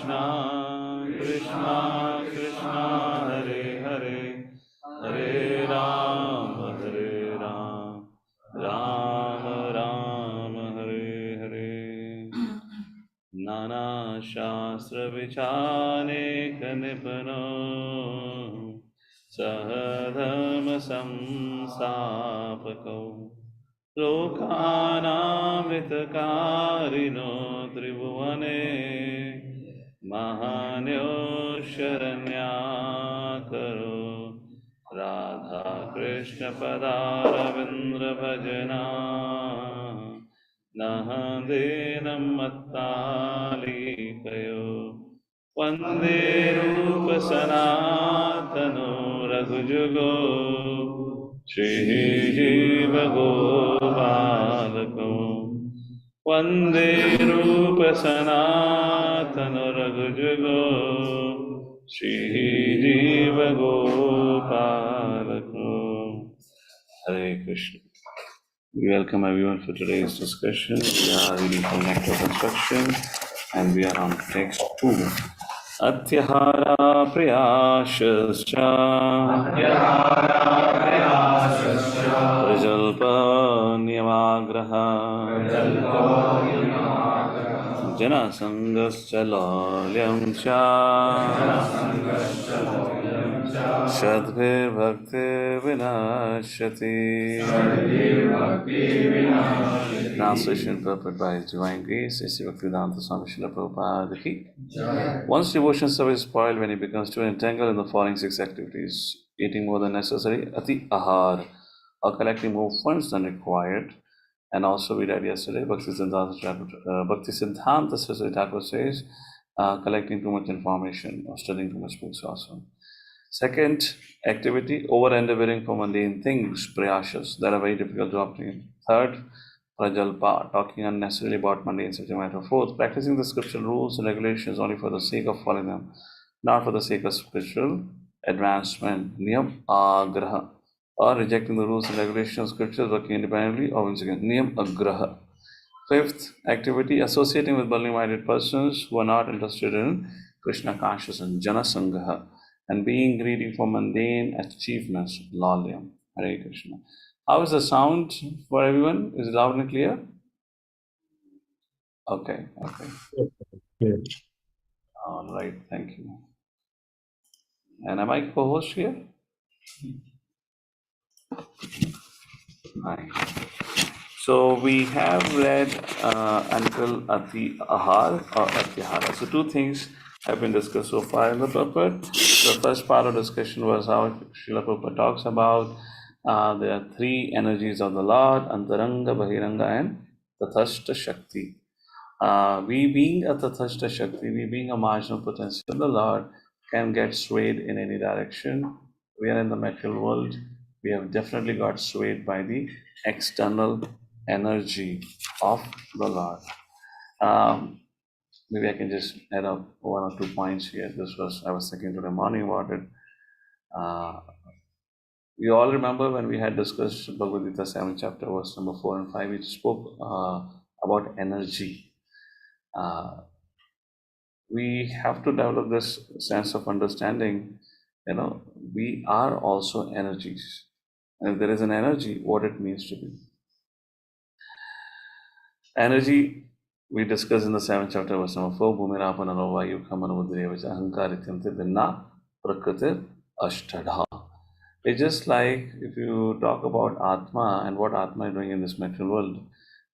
Krishna Krishna Krishna Hare Hare Hare Ram Ram Ram Hare Hare Nana Shastra Vichane Kanipano Sahadharma Samsapako Lokanamritakarino Tribhuvane Mahanyo Sharanyakaro Radha Krishna Padaravindra Bhajana Nahandena Mattalikayo Vande Rupa Sanatano Raghujugo Shri Jiva Gopalako Vande Rupa Sanatano Raghujugo Shri Jiva Gopalako. Hare Krishna. We welcome everyone for today's discussion. We are reading from Nectar Construction and we are on text 2. Atyahara Prayasascha Prajalpa Niyamagraha Jana Sangascha Lalyam Cha Shadbhir Bhakti Vinashati. Translation purport by His Divine Grace, A.C. Bhaktivedanta Swami Srila Prabhupada ki. One's devotion service is spoiled when he becomes too entangled in the following 6 activities: eating more than necessary, ati ahar, or collecting more funds than required. And also we read yesterday, Bhaktisiddhanta Saraswati Thakur says, collecting too much information or studying too much books also. Second activity, over-endeavoring for mundane things, prayasas, that are very difficult to obtain. Third, prajalpa, talking unnecessarily about mundane subject matter. Fourth, practicing the scriptural rules and regulations only for the sake of following them, not for the sake of spiritual advancement. Niyam agraha, or rejecting the rules and regulations of scriptures, working independently, or once again, niyam agraha. Fifth activity, associating with worldly-minded persons who are not interested in Krishna consciousness, jana sangaha, and being greedy for mundane achievements, lalyam. Hare Krishna. How is the sound for everyone? Is it loud and clear? Okay. Yes. All right, thank you. And am I co-host here? Hi. So we have read until Ati Ahar or Atyahara. So 2 things have been discussed so far in the purport. The first part of discussion was how Srila Prabhupada talks about there are 3 energies of the Lord: Antaranga, Bahiranga, and Tathastha Shakti. We being a Tathastha Shakti, we being a marginal potential of the Lord, can get swayed in any direction. We are in the material world. We have definitely got swayed by the external energy of the Lord. Maybe I can just add up 1 or 2 points here. I was thinking today morning about it. We all remember when we had discussed Bhagavad Gita 7th chapter, verse number 4 and 5, we spoke about energy. We have to develop this sense of understanding, we are also energies. And if there is an energy, what it means to be. Energy, we discussed in the 7th chapter, verse number 4, Bhumirapana Khamanamudriya Ahankarityante Dinna Prakritir Ashtadha. It's just like if you talk about Atma and what Atma is doing in this material world,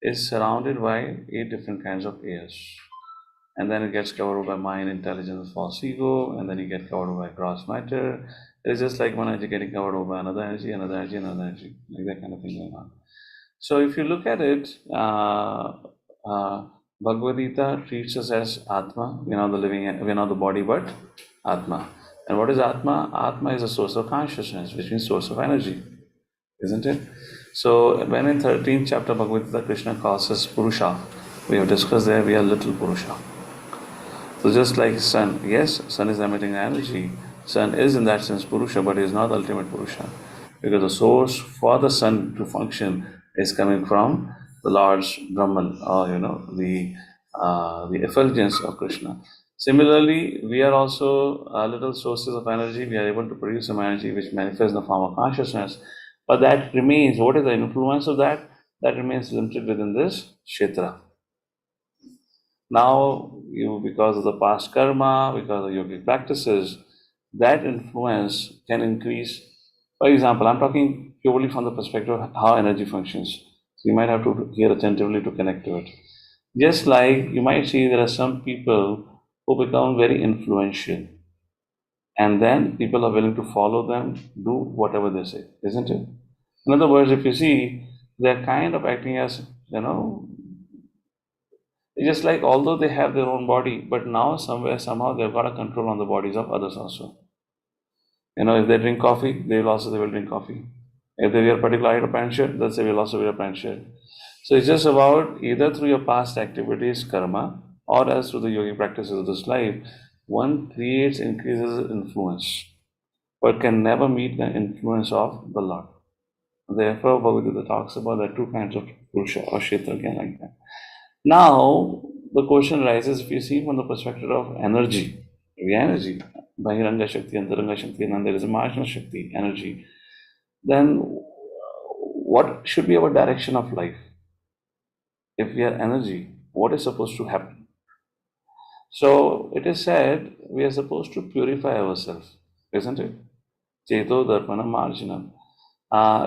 is surrounded by 8 different kinds of airs. And then it gets covered by mind, intelligence, false ego, and then you get covered by gross matter. It's just like one energy getting covered over by another energy, like that kind of thing going on. So if you look at it, Bhagavad Gita treats us as Atma. We are not the living, we are not the body, but Atma. And what is Atma? Atma is a source of consciousness, which means source of energy, isn't it? So when in 13th chapter Bhagavad Gita, Krishna calls us Purusha, we have discussed there, we are little Purusha. So just like sun, yes, sun is emitting energy. Sun is in that sense Purusha, but is not the ultimate Purusha. Because the source for the sun to function is coming from the Lord's Brahman, or the effulgence of Krishna. Similarly, we are also little sources of energy. We are able to produce some energy which manifests in the form of consciousness. But that remains, what is the influence of that? That remains limited within this kshetra. Now, because of the past karma, because of yogic practices, that influence can increase. For example, I'm talking purely from the perspective of how energy functions. So you might have to hear attentively to connect to it. Just like you might see there are some people who become very influential, and then people are willing to follow them, do whatever they say, isn't it? In other words, if you see, they're kind of acting as, just like although they have their own body, but now somewhere, somehow they've got a control on the bodies of others also. If they drink coffee, they will drink coffee. If they wear a particular item pant shirt, they'll say we'll also wear a pant shirt. So it's just about either through your past activities, karma, or as through the yogic practices of this life, one creates, increases influence, but can never meet the influence of the Lord. Therefore, Bhagavad Gita talks about the two kinds of Purusha or Kshetra again like that. Now, the question arises, if you see from the perspective of energy, Bahiranga Shakti, Antaranga Shakti, and then there is a marginal Shakti, energy, then what should be our direction of life? If we are energy, what is supposed to happen? So it is said we are supposed to purify ourselves, isn't it? Cheto Darpanam Marjanam.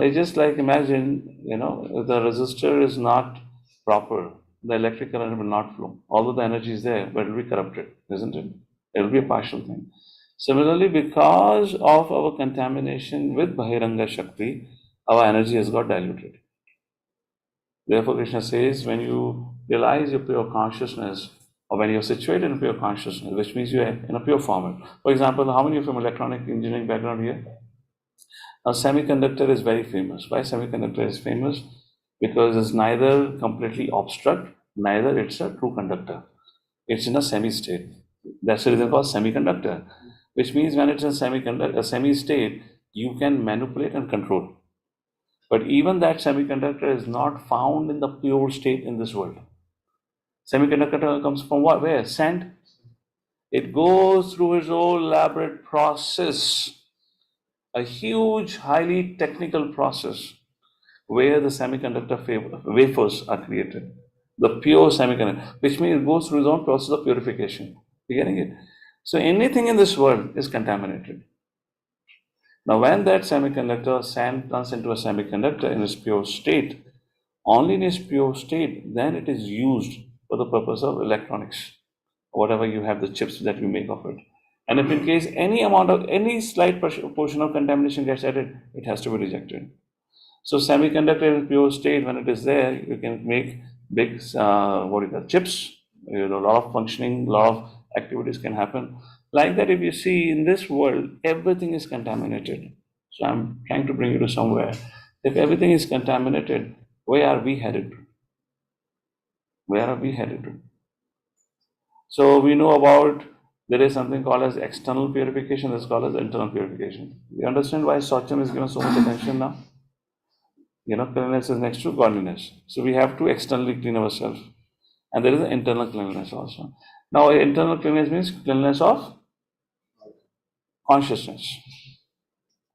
It's just like imagine, if the resistor is not proper, the electric current will not flow. Although the energy is there, but it will be corrupted, isn't it? It will be a partial thing. Similarly, because of our contamination with Bahiranga Shakti, our energy has got diluted. Therefore, Krishna says, when you realize your pure consciousness, or when you're situated in pure consciousness, which means you're in a pure format. For example, how many of you from electronic engineering background here? Now, semiconductor is very famous. Why semiconductor is famous? Because it's neither completely obstruct, neither it's a true conductor. It's in a semi-state. That's the reason called semiconductor, which means when it's in a semi-state, you can manipulate and control. But even that semiconductor is not found in the pure state in this world. Semiconductor comes from what? Where? Sand. It goes through its whole elaborate process, a huge, highly technical process where the semiconductor wafers are created. The pure semiconductor, which means it goes through its own process of purification. You getting it? So anything in this world is contaminated. Now, when that semiconductor, sand turns into a semiconductor in its pure state, only in its pure state, then it is used for the purpose of electronics, whatever you have, the chips that you make of it. And if in case any slight portion of contamination gets added, it has to be rejected. So semiconductor in pure state, when it is there, you can make big, chips. A lot of functioning, a lot of activities can happen. Like that, if you see in this world, everything is contaminated. So I'm trying to bring you to somewhere. If everything is contaminated, where are we headed to? Where are we headed to? So we know about there is something called as external purification, that's called as internal purification. You understand why Swacham is given so much attention now? Cleanliness is next to godliness. So we have to externally clean ourselves. And there is an internal cleanliness also. Now, internal cleanliness means cleanliness of consciousness.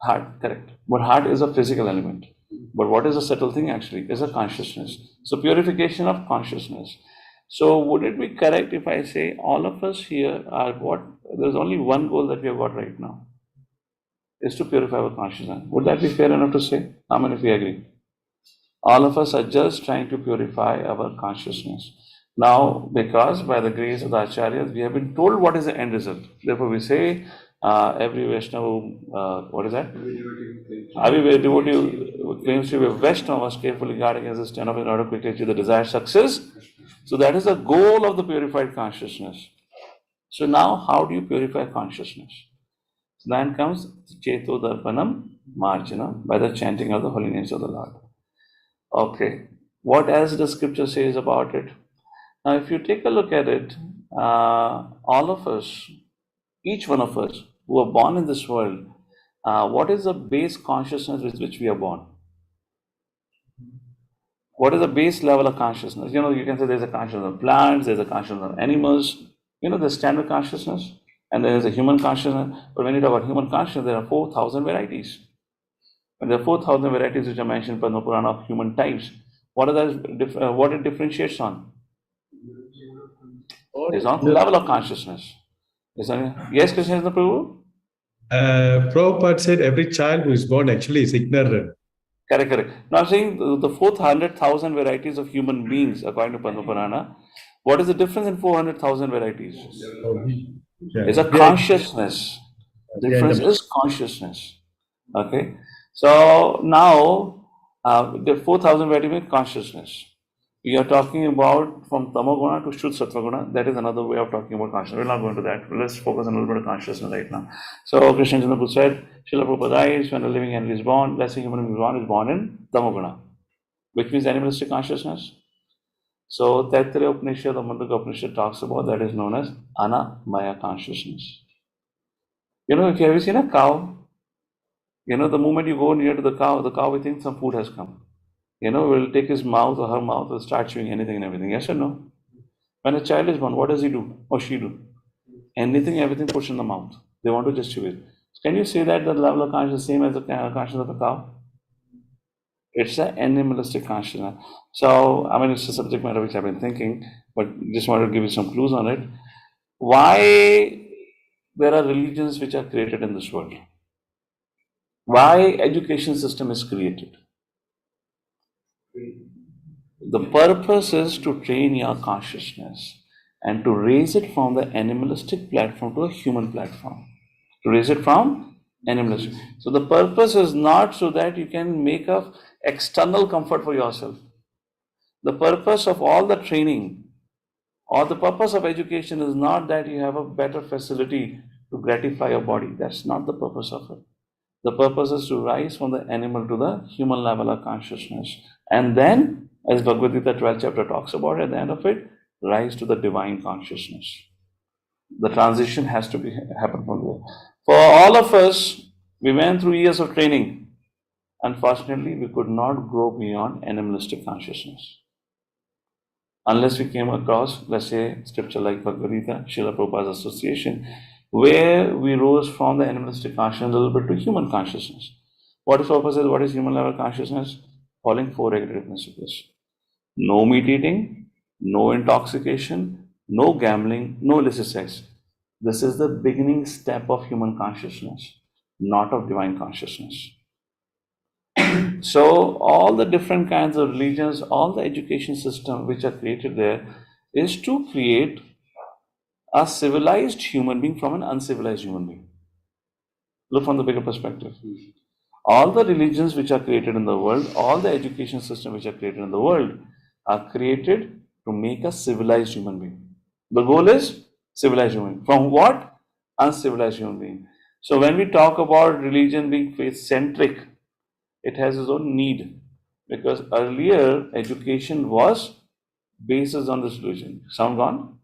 Heart, correct. But heart is a physical element. But what is a subtle thing actually? Is a consciousness. So purification of consciousness. So would it be correct if I say all of us here are what? There's only one goal that we have got right now, is to purify our consciousness. Would that be fair enough to say? How many of you agree? All of us are just trying to purify our consciousness. Now, because by the grace of the Acharyas, we have been told what is the end result. Therefore, we say every Vaishnava, what is that? Every devotee who claims to be a Vaishnava must carefully guard against this ten of in order to quickly achieve the desired success. So that is the goal of the purified consciousness. So now, how do you purify consciousness? So then comes Cheto Darpanam Marjanam, by the chanting of the holy names of the Lord. Okay, what else the scripture says about it? Now, if you take a look at it, all of us, each one of us who are born in this world, what is the base consciousness with which we are born? What is the base level of consciousness? You can say there's a consciousness of plants, there's a consciousness of animals. You know, the standard consciousness, and there is a human consciousness. But when you talk about human consciousness, there are 4,000 varieties. And there are 4,000 varieties which are mentioned in Padma Purana of human types. What are what it differentiates on? Is on the level of consciousness. Yes, Krishna Prabhu? Prabhupada said every child who is born actually is ignorant. Correct. Now I'm saying the 400,000 varieties of human beings, according to Padma Purana, what is the difference in 400,000 varieties? It's a consciousness. Difference is consciousness. Okay. So now the 4,000 varieties means consciousness. We are talking about from Tamoguna to Shuddha Sattva. That is another way of talking about consciousness. We'll not go into that. Let's focus on a little bit of consciousness right now. So Krishna Chandra said, Srila Prabhupada dies when a living entity is born. Let's say human being is born in Tamoguna, which means animalistic consciousness. So Taittiriya Upanishad, the Mandaka Upanishad talks about that is known as Anamaya consciousness. You know, if you ever seen a cow, you know, the moment you go near to the cow will think some food has come. You know, will take his mouth or her mouth will start chewing anything and everything. Yes or no? When a child is born, what does he do or she do? Anything, everything puts in the mouth. They want to just chew it. Can you say that the level of consciousness is the same as the consciousness of a cow? It's an animalistic consciousness. So, I mean, it's a subject matter which I've been thinking, but just wanted to give you some clues on it. Why there are religions which are created in this world? Why education system is created? The purpose is to train your consciousness and to raise it from the animalistic platform to a human platform. To raise it from animalistic. So the purpose is not so that you can make a external comfort for yourself. The purpose of all the training or the purpose of education is not that you have a better facility to gratify your body. That's not the purpose of it. The purpose is to rise from the animal to the human level of consciousness. And then, as Bhagavad Gita 12th chapter talks about at the end of it, rise to the divine consciousness. The transition has to happen from there. For all of us, we went through years of training. Unfortunately, we could not grow beyond animalistic consciousness. Unless we came across, let's say, scripture like Bhagavad Gita, Srila Prabhupada's association, where we rose from the animalistic consciousness a little bit to human consciousness. What is purpose is? What is human level consciousness? Following four regulatory principles. No meat eating, no intoxication, no gambling, no illicit sex. This is the beginning step of human consciousness, not of divine consciousness. So all the different kinds of religions, all the education system which are created there is to create a civilized human being from an uncivilized human being. Look from the bigger perspective. All the religions which are created in the world, all the education system which are created in the world are created to make a civilized human being. The goal is civilized human being. From what? Uncivilized human being. So when we talk about religion being faith-centric, it has its own need. Because earlier education was based on this religion. Sound gone?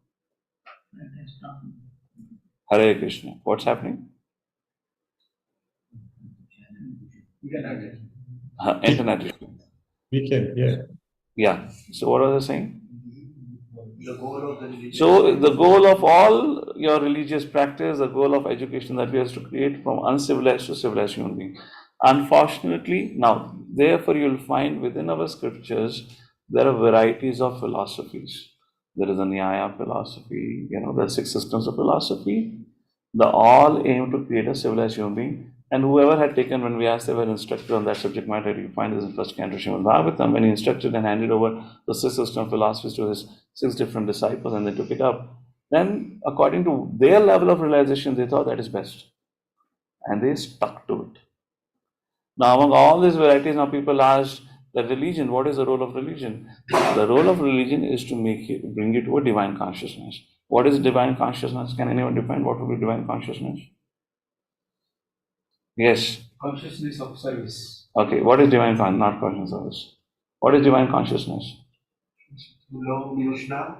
Hare Krishna. What's happening? Internet issue. We can, yeah. Yeah. So what was I saying? So the goal of all your religious practice, the goal of education that we have to create from uncivilized to civilized human being. Unfortunately, now, therefore you'll find within our scriptures, there are varieties of philosophies. There is a Nyaya philosophy, there are 6 systems of philosophy. They all aim to create a civilized human being. And whoever had taken, when we asked, they were instructed on that subject matter. You find this in first canto Srimad Bhagavatam, when he instructed and handed over the 6 system of philosophies to his 6 different disciples and they took it up. Then, according to their level of realization, they thought that is best. And they stuck to it. Now, among all these varieties, now people ask that religion, what is the role of religion? The role of religion is to bring it to a divine consciousness. What is divine consciousness? Can anyone define what would be divine consciousness? Yes. Consciousness of service. Okay, what is divine consciousness? Not consciousness service. What is divine consciousness? No Krishna.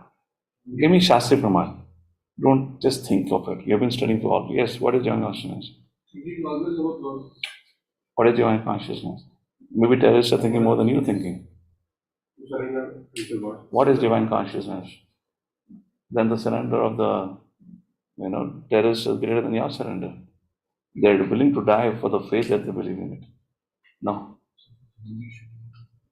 Give me Shastri Praman. Don't just think of it. You have been studying for all. Yes, what is divine consciousness? Thinking always about God. What is divine consciousness? Maybe terrorists are thinking more than you thinking. Surrender to God. What is divine consciousness? Then the surrender of the terrorists are greater than your surrender. They're willing to die for the faith that they believe in it. No.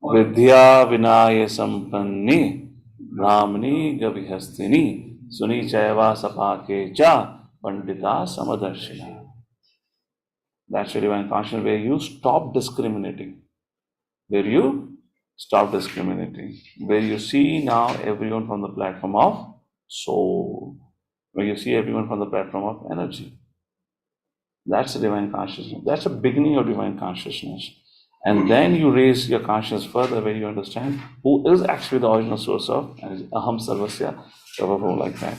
Vidya vinaya sampanni brahmani gavihastini suni chaiva sapake cha pandita samadarshina. That's a divine consciousness where you stop discriminating. Where you stop discriminating. Where you see now everyone from the platform of soul. Where you see everyone from the platform of energy. That's a divine consciousness. That's the beginning of divine consciousness. And then you raise your consciousness further where you understand who is actually the original source of Aham Sarvasya, like that.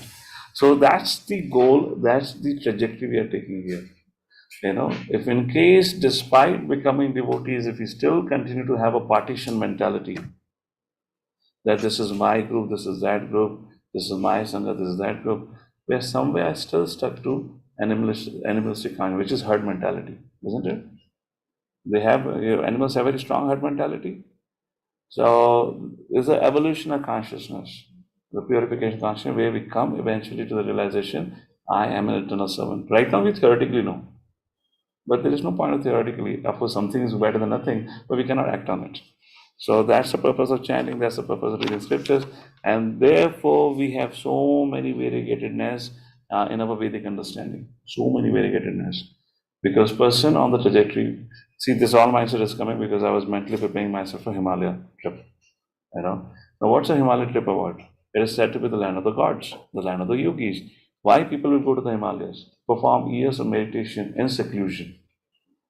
So that's the goal, that's the trajectory we are taking here. If in case, despite becoming devotees, if we still continue to have a partition mentality, that this is my group, this is that group, this is my sangha, this is that group, we're somewhere still stuck to animalistic kind, which is herd mentality, isn't it? Animals have very strong herd mentality. So there's an evolution of consciousness, the purification consciousness, where we come eventually to the realization, I am an eternal servant. Right now we theoretically know. But there is no point of theoretically. Of course, something is better than nothing, but we cannot act on it. So that's the purpose of chanting, that's the purpose of reading scriptures, and therefore we have so many variegatedness in our Vedic understanding. So many variegatedness. Because person on the trajectory, see, this all mindset is coming because I was mentally preparing myself for Himalaya trip. Now what's a Himalaya trip about? It is said to be the land of the gods, the land of the yogis. Why people will go to the Himalayas? Perform years of meditation in seclusion.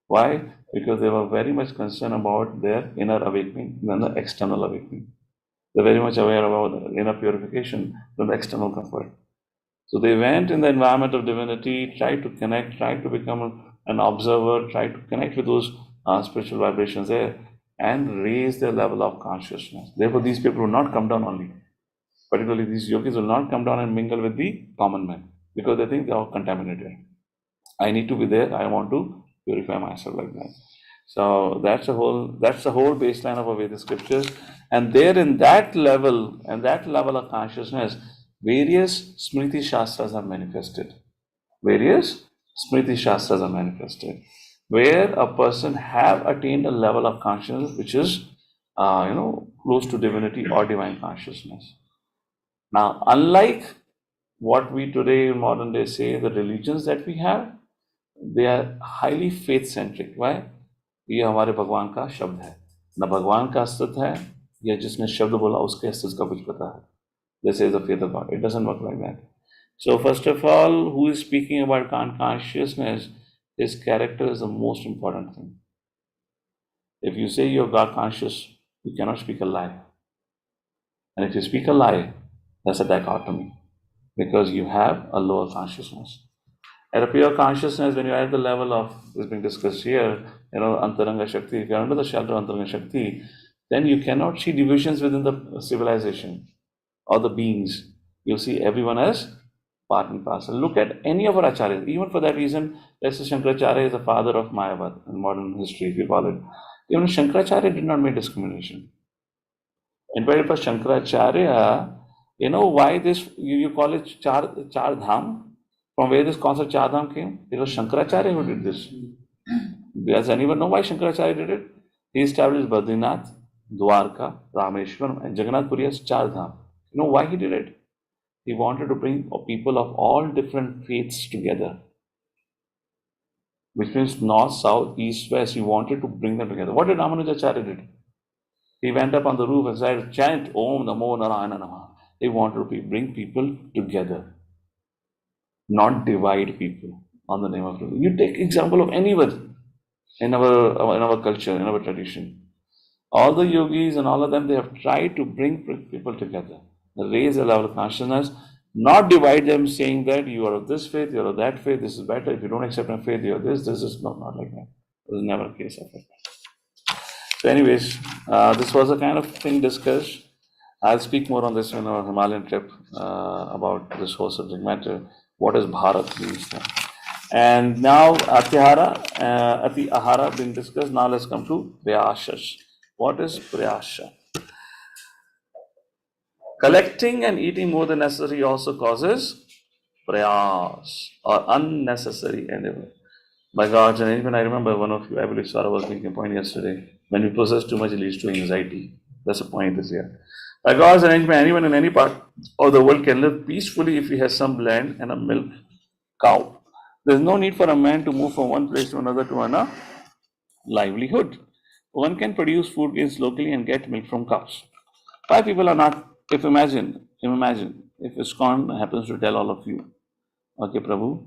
Why? Because they were very much concerned about their inner awakening than the external awakening. They're very much aware about the inner purification than the external comfort. So they went in the environment of divinity, tried to connect, tried to become an observer, tried to connect with those spiritual vibrations there and raise their level of consciousness. Therefore, these people will not come down only. Particularly these yogis will not come down and mingle with the common men because they think they are contaminated. I need to be there. I want to purify myself like that. So that's the whole baseline of our Vedic scriptures. And there in that level of consciousness, various Smriti Shastras are manifested. Various Smriti Shastras are manifested, where a person have attained a level of consciousness which is, close to divinity or divine consciousness. Now, unlike what we today in modern day say, the religions that we have, they are highly faith centric. Why? ये हमारे भगवान का शब्द है, न भगवान का अस्तित्व है या जिसने शब्द बोला उसके अस्तित्व का कुछ पता है. This is the faith of God. It doesn't work like that. So first of all, who is speaking about consciousness, his character is the most important thing. If you say you're God conscious, you cannot speak a lie. And if you speak a lie, that's a dichotomy, because you have a lower consciousness. At a pure consciousness, when you're at the level of, is being discussed here, Antaranga Shakti, if you're under the shelter of Antaranga Shakti, then you cannot see divisions within the civilization or the beings. You see everyone as part and parcel. Look at any of our acharyas. Even for that reason, let's say Shankaracharya is the father of Mayavad in modern history, if you call it. Even Shankaracharya did not make discrimination. In fact, for Shankaracharya, why this, you call it Char Dham? From where this concept Char Dham came? It was Shankaracharya who did this. Does anyone know why Shankaracharya did it? He established Badrinath, Dwarka, Rameshwaram, and Jagannath Puri as Char Dham. You know why he did it? He wanted to bring people of all different faiths together, which means north, south, east, west. He wanted to bring them together. What did Ramanujacharya did? He went up on the roof and said, chant Om Namo Narayana Namah. He wanted to bring people together, not divide people on the name of religion. You take example of anyone in our culture, in our tradition. All the yogis and all of them, they have tried to bring people together, raise a level of consciousness, not divide them, saying that you are of this faith, you are of that faith, this is better. If you don't accept my faith, you are this is not like that. It was never a case of it. So anyways, this was a kind of thing discussed. I'll speak more on this in our Himalayan trip about this whole subject matter. What does Bharat means? And now Ati Ahara being discussed. Now let's come to Prayasas. What is Prayasa? Collecting and eating more than necessary also causes prayas, or unnecessary endeavor. By God's arrangement, I remember one of you, I believe Sarah was making a point yesterday. When we possess too much, it leads to anxiety. That's the point is here. By God's arrangement, anyone in any part of the world can live peacefully if he has some land and a milk cow. There's no need for a man to move from one place to another to earn a livelihood. One can produce food grains locally and get milk from cows. Why people are not, imagine if ISKCON happens to tell all of you, okay, Prabhu,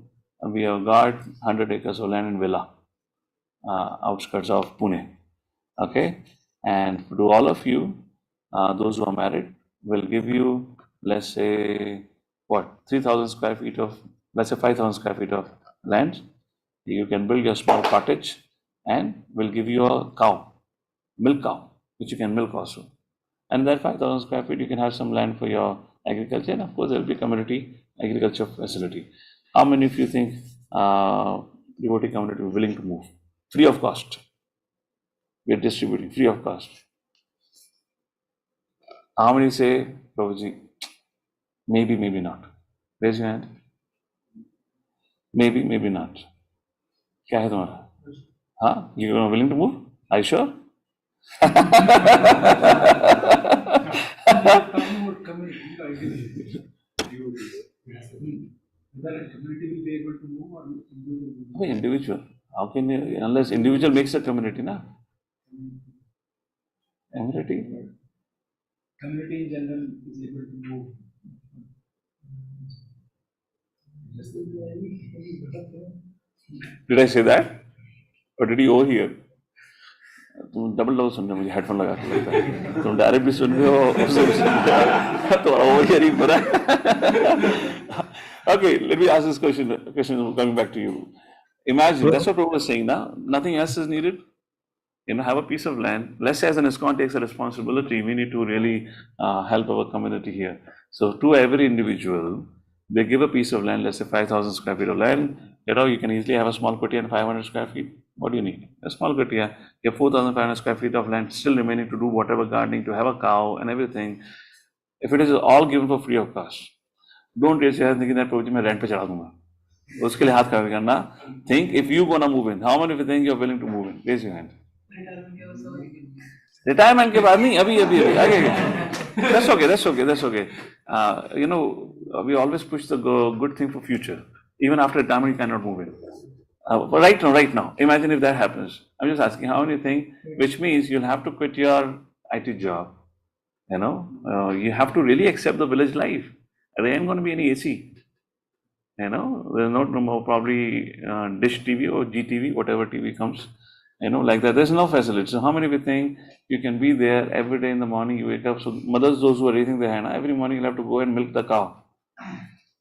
we have got 100 acres of land in Villa, outskirts of Pune, okay, and to all of you, those who are married, will give you, let's say, what, 3,000 square feet of, let's say 5,000 square feet of land. You can build your small cottage and we'll give you a cow, milk cow, which you can milk also. And that 5,000 square feet, you can have some land for your agriculture, and of course, there will be community agriculture facility. How many of you think devotee community are willing to move free of cost? We are distributing free of cost. How many say, Prabhuji, maybe, maybe not? Raise your hand. Maybe, maybe not. क्या है तुम्हारा? हाँ, you are willing to move? Are you sure? Whether a community will be able to move or individual will Oh, individual. How can you, unless individual makes a community, na? Community. community in general is able to move. Did I say that? Or did you overhear? तुम double double सुन रहे हो मुझे headphone लगा के लगता है तुम direct भी सुन रहे हो उससे भी सुन रहे हो तुम्हारा ओवरहियरिंग हो रहा है Okay, let me ask this question coming back to you. Imagine, that's what Prabhu was saying now. Nothing else is needed. Have a piece of land. Let's say as an ISKCON takes a responsibility, we need to really help our community here. So to every individual, they give a piece of land, let's say 5,000 square feet of land. You can easily have a small kutia and 500 square feet. What do you need? A small kutia. You have 4,500 square feet of land still remaining to do whatever gardening, to have a cow and everything. If it is all given for free of cost, don't raise your hand thinking that Prabhuji, मैं rent पे चढ़ा दूंगा. उसके लिए हाथ खड़ा करना. Think if you gonna move in, how many of you think you're willing to move in? Raise your hand. Retirement के बाद नहीं, अभी आगे. That's okay. We always push the good thing for future. Even after retirement, you cannot move in. But right now, imagine if that happens. I'm just asking, how many think? Which means you'll have to quit your IT job. You have to really accept the village life. There ain't going to be any AC. There's no probably dish TV or GTV, whatever TV comes. Like that. There's no facility. So how many of you think you can be there every day in the morning? You wake up. So mothers, those who are raising their hand, every morning you'll have to go and milk the cow.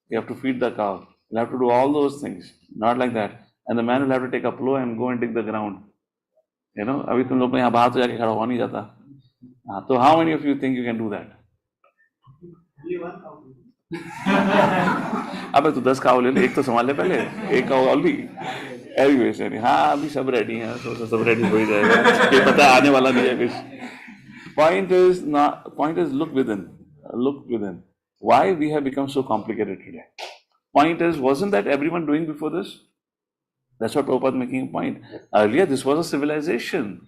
You have to feed the cow. You'll have to do all those things. Not like that. And the man will have to take a plow and go and dig the ground. अभी तुम लोग यहाँ बाहर तो जाके खड़ा हुआ नहीं जाता. So how many of you think you can do that? अबे तो 10 काव ले ले, एक तो संभाल ले पहले, एक काव और भी. Anyways, हाँ अभी सब रेडी हैं, तो सब रेडी हो ही जाएगा. ये पता आने वाला नहीं है कुछ. Point is look within. Why we have become so complicated today? Point is, wasn't that everyone doing before this? That's what Prabhupada is making a point. Earlier, this was a civilization.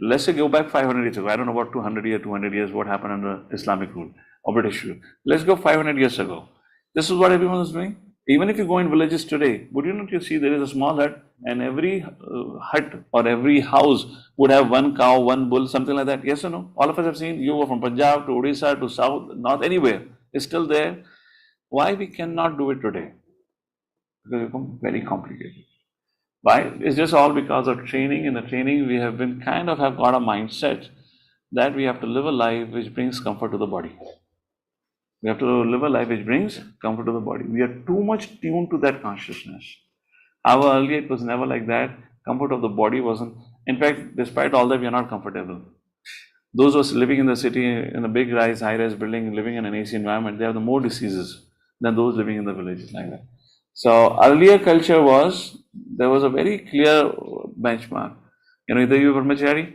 Let's say go back 500 years ago. I don't know about 200 years, what happened under Islamic rule or British rule. Let's go 500 years ago. This is what everyone was doing. Even if you go in villages today, would you not see there is a small hut and every hut or every house would have one cow, one bull, something like that? Yes or no? All of us have seen. You go from Punjab to Odisha to South, North, anywhere. It's still there. Why we cannot do it today? Because it's become very complicated. Why? It's just all because of training. In the training, we have been have got a mindset that we have to live a life which brings comfort to the body. We have to live a life which brings comfort to the body. We are too much tuned to that consciousness. However, earlier it was never like that. Comfort of the body wasn't. In fact, despite all that, we are not comfortable. Those who are living in the city, in a big high-rise building, living in an AC environment, they have the more diseases than those living in the villages like that. So earlier culture there was a very clear benchmark. Either you are brahmachari,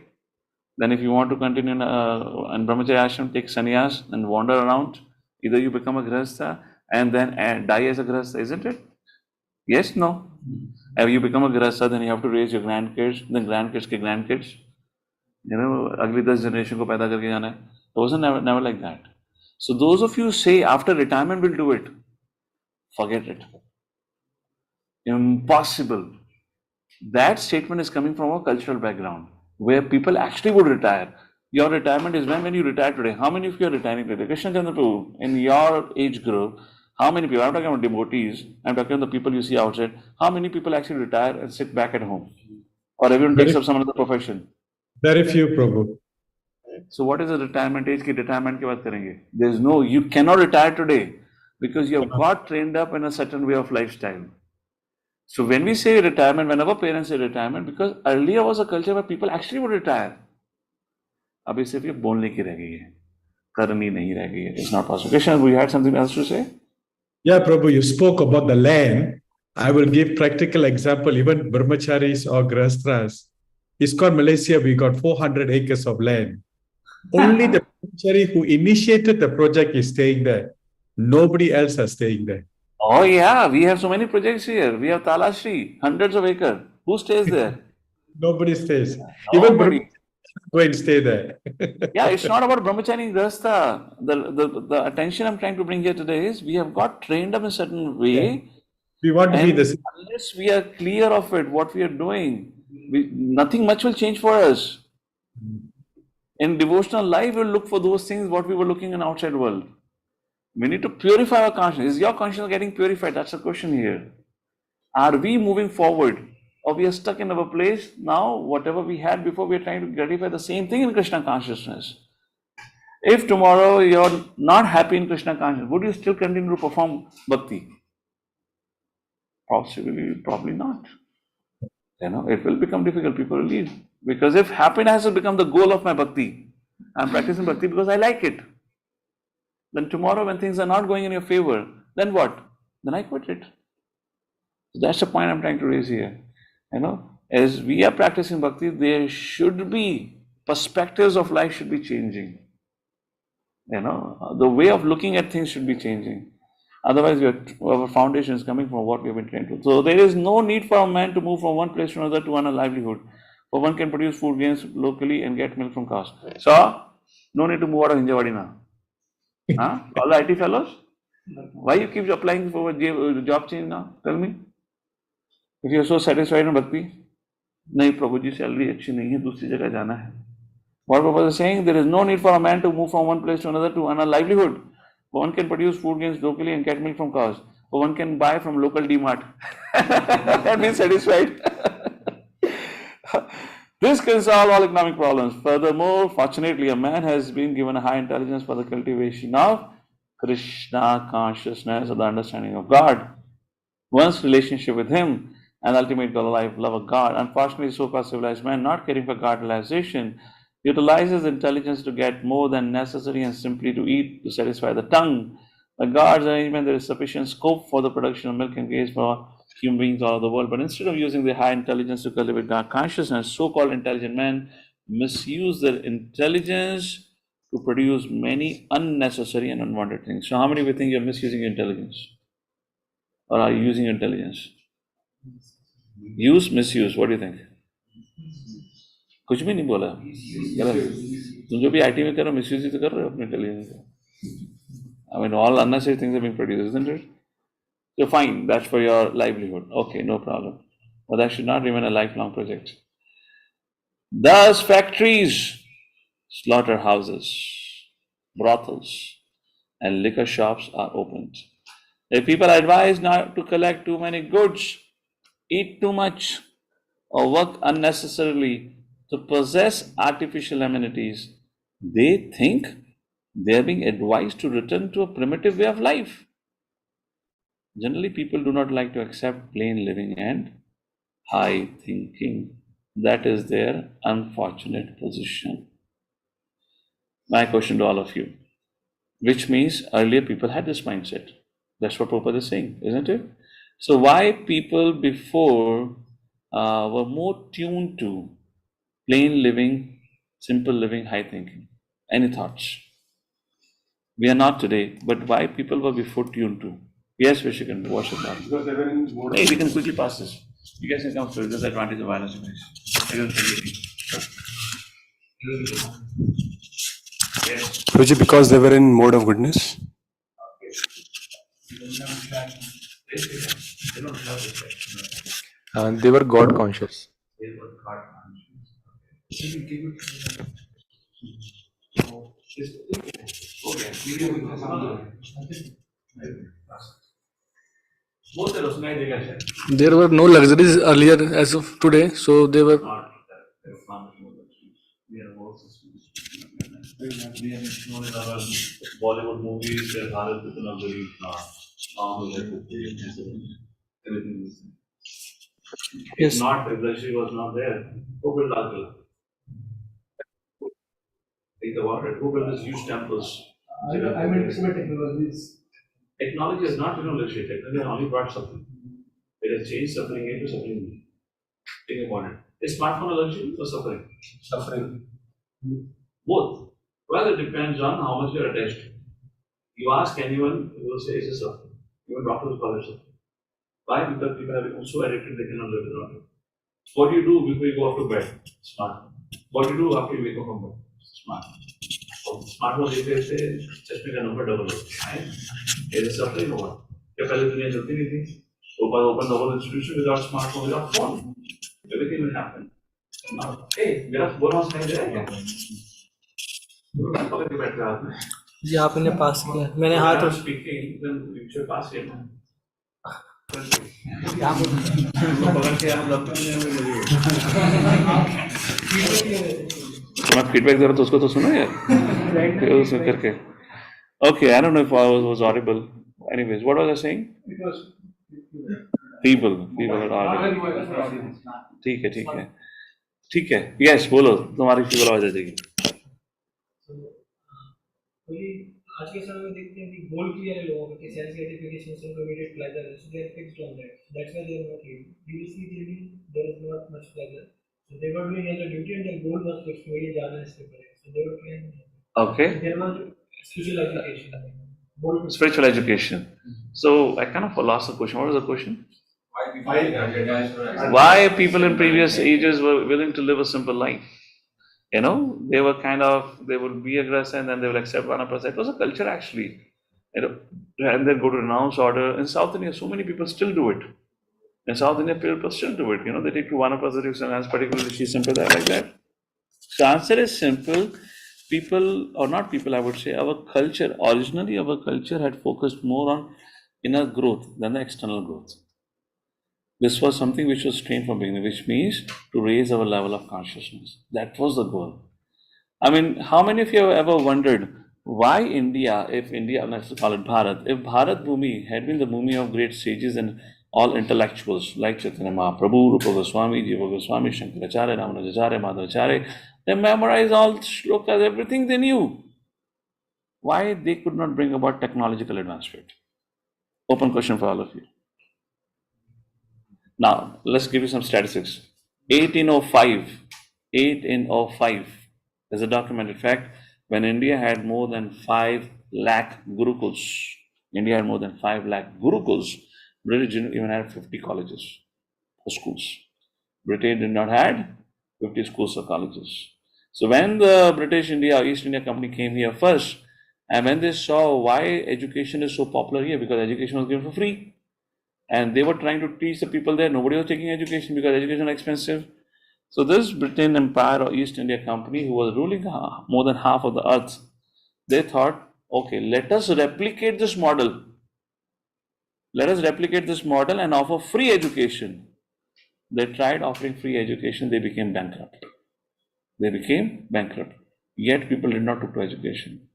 then if you want to continue in brahmachari ashram, take sannyas and wander around. Either you become a grihastha and then die as a grahastha, isn't it? Yes, no. If you become a grahastha, then you have to raise your grandkids, then grandkids ke grandkids. You know, अगली 10 generation को पैदा करके जाना है. It wasn't never like that. So those of you who say after retirement we'll do it, forget it. Impossible. That statement is coming from a cultural background where people actually would retire. Your retirement is when you retire today. How many of you are retiring today? Krishna Chandra Prabhu, in your age group, how many people? I'm talking about devotees. I'm talking about the people you see outside. How many people actually retire and sit back at home? Or everyone takes up some other profession? Very few, Prabhu. So what is the retirement age? Ki retirement ke baat karenge? There's no, you cannot retire today because you have got trained up in a certain way of lifestyle. So when we say retirement, whenever parents say retirement, because earlier was a culture where people actually would retire. अभी सिर्फ ये बोलने की रह गई है, करनी नहीं रह गई है. It's not possible. Krishna, we had something else to say? Yeah, Prabhu, you spoke about the land. I will give practical example. Even brahmacharis or grahasthas. ISKCON Malaysia, we got 400 acres of land. Only the brahmachari who initiated the project is staying there. Nobody else is staying there. Oh yeah, we have so many projects here. We have Talashri, hundreds of acres. Who stays there? Nobody stays. Even Nobody. go and stay there. Yeah, it's not about brahmachari and grahastha. The attention I'm trying to bring here today is we have got trained up in a certain way. Yeah. We want to be And the same. unless we are clear of it, what we are doing, nothing much will change for us. In devotional life, we'll look for those things what we were looking in outside world. We need to purify our conscience. Is your conscience getting purified? That's the question here. Are we moving forward? Or we are stuck in our place now, whatever we had before, we are trying to gratify the same thing in Krishna consciousness. If tomorrow you're not happy in Krishna consciousness, would you still continue to perform bhakti? Probably not. You know, it will become difficult. People will leave. Because if happiness has become the goal of my bhakti, I'm practicing bhakti because I like it. Then tomorrow when things are not going in your favor, then what? Then I quit it. So that's the point I'm trying to raise here. You know, as we are practicing bhakti, there should be perspectives of life should be changing. You know, the way of looking at things should be changing. Otherwise, our foundation is coming from what we have been trained to. So there is no need for a man to move from one place to another to earn a livelihood. For one can produce food grains locally and get milk from cows. So, no need to move out of Hinjawadi now. Huh? All the IT fellows? Why you keep applying for a job change now? Tell me. If you are so satisfied in bhakti, नहीं प्रभु जी salary अच्छी नहीं है, दूसरी जगह जाना है. What Prabhupada is saying, there is no need for a man to move from one place to another to earn a livelihood. One can produce food grains locally and get milk from cows. Or one can buy from local DMart and be satisfied. This can solve all economic problems. Furthermore, fortunately, a man has been given a high intelligence for the cultivation of Krishna consciousness or the understanding of God. One's relationship with Him and ultimate goal of life, love of God. Unfortunately, so-called civilized man, not caring for God realization, utilizes intelligence to get more than necessary and simply to eat to satisfy the tongue. By God's arrangement, there is sufficient scope for the production of milk and grains for human beings all over the world. But instead of using their high intelligence to cultivate God consciousness, so-called intelligent men misuse their intelligence to produce many unnecessary and unwanted things. So how many of you think you're misusing your intelligence? Or are you using your intelligence? Use, misuse, what do you think? कुछ भी नहीं बोला, तुम जो भी IT में कर रहे हो मिसयूज ही तो कर रहे हो अपने इंटेलिजेंस का. I mean, all unnecessary things are being produced, isn't it? So fine, that's for your livelihood. Okay, no problem. But that should not remain a lifelong project. Thus, factories, slaughterhouses, brothels, and liquor shops are opened. If people are advised not to collect too many goods, eat too much, or work unnecessarily to possess artificial amenities, they think they are being advised to return to a primitive way of life. Generally, people do not like to accept plain living and high thinking. That is their unfortunate position. My question to all of you, which means earlier people had this mindset. That's what Prabhupada is saying, isn't it? So why people before were more tuned to plain living, simple living, high thinking? Any thoughts? We are not today, but why people were before tuned to? Yes, Vishikan, what's your thought? Because they were in mode Hey, we can quickly pass this. You guys can come through. This is the advantage of violence. Yes. Guruji, because they were in mode of goodness. They don't have respect. They were God conscious. They were God conscious. Okay. Both are उसमें देगा शायद. There were no luxuries earlier as of today, so they were. Not there was not more luxuries. We are more systems. We have shown in our Bollywood movies where Bharat people are very normal, like everything is. Yes. If not, if luxury was not there, who built Lal Killa? Think about it. Who built these huge temples? I mean, some technologies. Technology is not luxury. Technology only brought something. It has changed suffering into suffering. Think about it. Is smartphone a luxury or suffering? Suffering. Both. Well, it depends on how much you are attached to. You ask anyone, who will say it's a suffering. Even doctors call it suffering. Why? Because people have become so addicted they cannot live without it. What do you do before you go up to bed? Smart. What do you do after you wake up from bed? Smart. Smartphone देखते थे चश्मे का number double हो गया is it suffering or what? क्या पहले दुनिया चलती नहीं थी? Open the whole institution without smartphone, without phone. Everything will happen. Now, hey, मेरा बोनस नहीं दे रहा क्या? पकड़ के बैठ रहा है जी आपने पास किया, मैंने हाथ When I'm speaking, then you should pass it. पकड़ के आप लगता नहीं मैं फीडबैक दे रहा तो उसको तो सुनो यार करके okay I don't know if I was audible anyways what was I saying people are audible ठीक है yes बोलो तुम्हारी फीबल आवाज आ जाएगी आज के समय में देखते हैं कि गोल क्लियर है लोगों के सेल्फ सर्टिफिकेशन से immediate pleasure so they are fixed on that that's why they are not leaving previously there is not much pleasure so they were doing as a duty and their goal was to explore जाना है इसके ऊपर so they were trying okay there was spiritual education spiritual education so I kind of lost the question what was the question why people in previous ages were willing to live a simple life. You know, they were they would be aggressive and then they will accept Vanaprastha. It was a culture actually. You know, and then go to renounce order. In South India, so many people still do it. In South India, people still do it. You know, they take to Vanaprastha, and particularly Shri Sampradaya like that. So the answer is simple. People, or not people, I would say, originally our culture had focused more on inner growth than the external growth. This was something which was trained from beginning, which means to raise our level of consciousness. That was the goal. I mean, how many of you have ever wondered why India, let's call it Bharat, if Bharat Bhumi had been the Bhumi of great sages and all intellectuals like Chaitanya Mahaprabhu, Rupa Goswami, Jiva Goswami, Shankaracharya, Ramanujacharya, Madhvacharya, they memorized all shlokas, everything they knew. Why they could not bring about technological advancement? Open question for all of you. Now, let's give you some statistics. 1805 is a documented fact when India had more than 5 lakh gurukuls. India had more than 5 lakh gurukuls. British didn't even have 50 colleges or schools. Britain did not have 50 schools or colleges. So when the British India or East India Company came here first, and when they saw why education is so popular here, because education was given for free. And they were trying to teach the people there. Nobody was taking education because education was expensive. So this Britain Empire or East India Company, who was ruling more than half of the earth, they thought, okay, let us replicate this model. Let us replicate this model and offer free education. They tried offering free education. They became bankrupt. Yet people did not look to education.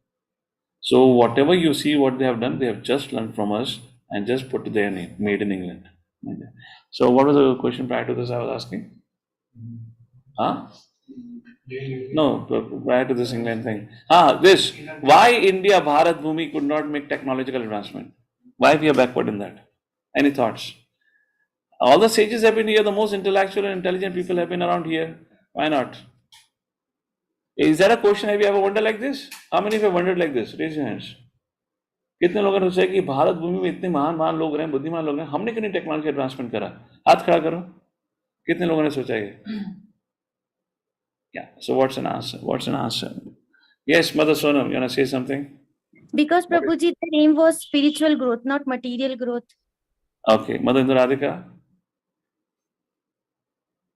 So whatever you see, what they have done, they have just learned from us and just put their name, made in England. So what was the question prior to this I was asking? Huh? No, prior to this England thing. This. Why India, Bharat Bhumi could not make technological advancement? Why we are backward in that? Any thoughts? All the sages have been here, the most intellectual and intelligent people have been around here. Why not? Is there a question, have you ever wondered like this? How many of you have wondered like this? Raise your hands. कितने लोगों ने सोचा कि भारत भूमि में इतने महान महान लोग रहे, बुद्धिमान लोग रहे, हमने क्यों नहीं टेक्नोलॉजी एडवांसमेंट करा? हाथ खड़ा करो, कितने लोगों ने सोचा ये? Yeah, so what's an answer? What's an answer? Yes, Mother Sonam, you want to say something? Because Prabhuji, the aim was spiritual growth, not material growth. Okay, Mother Indradika?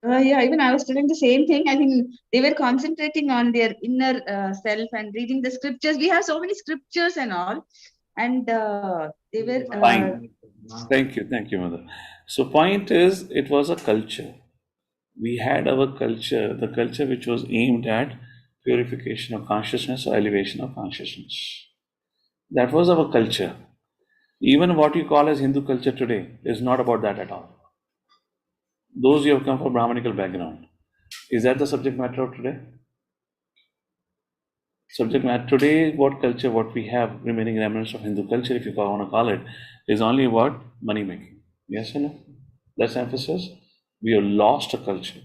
Yeah, even I was telling the same thing. I think they were concentrating on their inner self and reading the scriptures. We have so many scriptures and all, and they were. Fine. Thank you, Mother. So point is, it was a culture. We had our culture, the culture which was aimed at purification of consciousness or elevation of consciousness. That was our culture. Even what you call as Hindu culture today is not about that at all. Those who have come from Brahmanical background, is that the subject matter of today? Subject matter today, what culture, what we have remaining remnants of Hindu culture, if you want to call it, is only about money making. Yes or no? That's emphasis. We have lost a culture.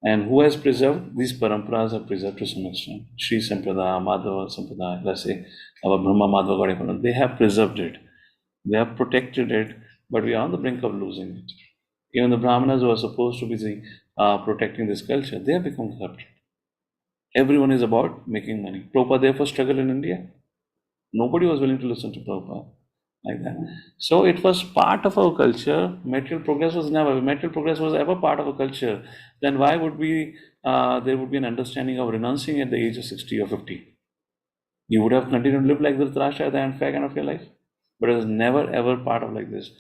And who has preserved? These paramparas are preserved to some extent. Sri Sampradaya, Madhava Sampradaya, let's say our Brahma Madhava Gaudiya, they have preserved it. They have protected it, but we are on the brink of losing it. Even the Brahmanas who are supposed to be protecting this culture, they have become corrupt. Everyone is about making money. Prabhupada therefore struggled in India. Nobody was willing to listen to Prabhupada like that. So it was part of our culture. Material progress was never. If material progress was ever part of a culture, then why would there would be an understanding of renouncing at the age of 60 or 50? You would have continued to live like Dhritarashtra at the end of your life. But it was never ever part of like this.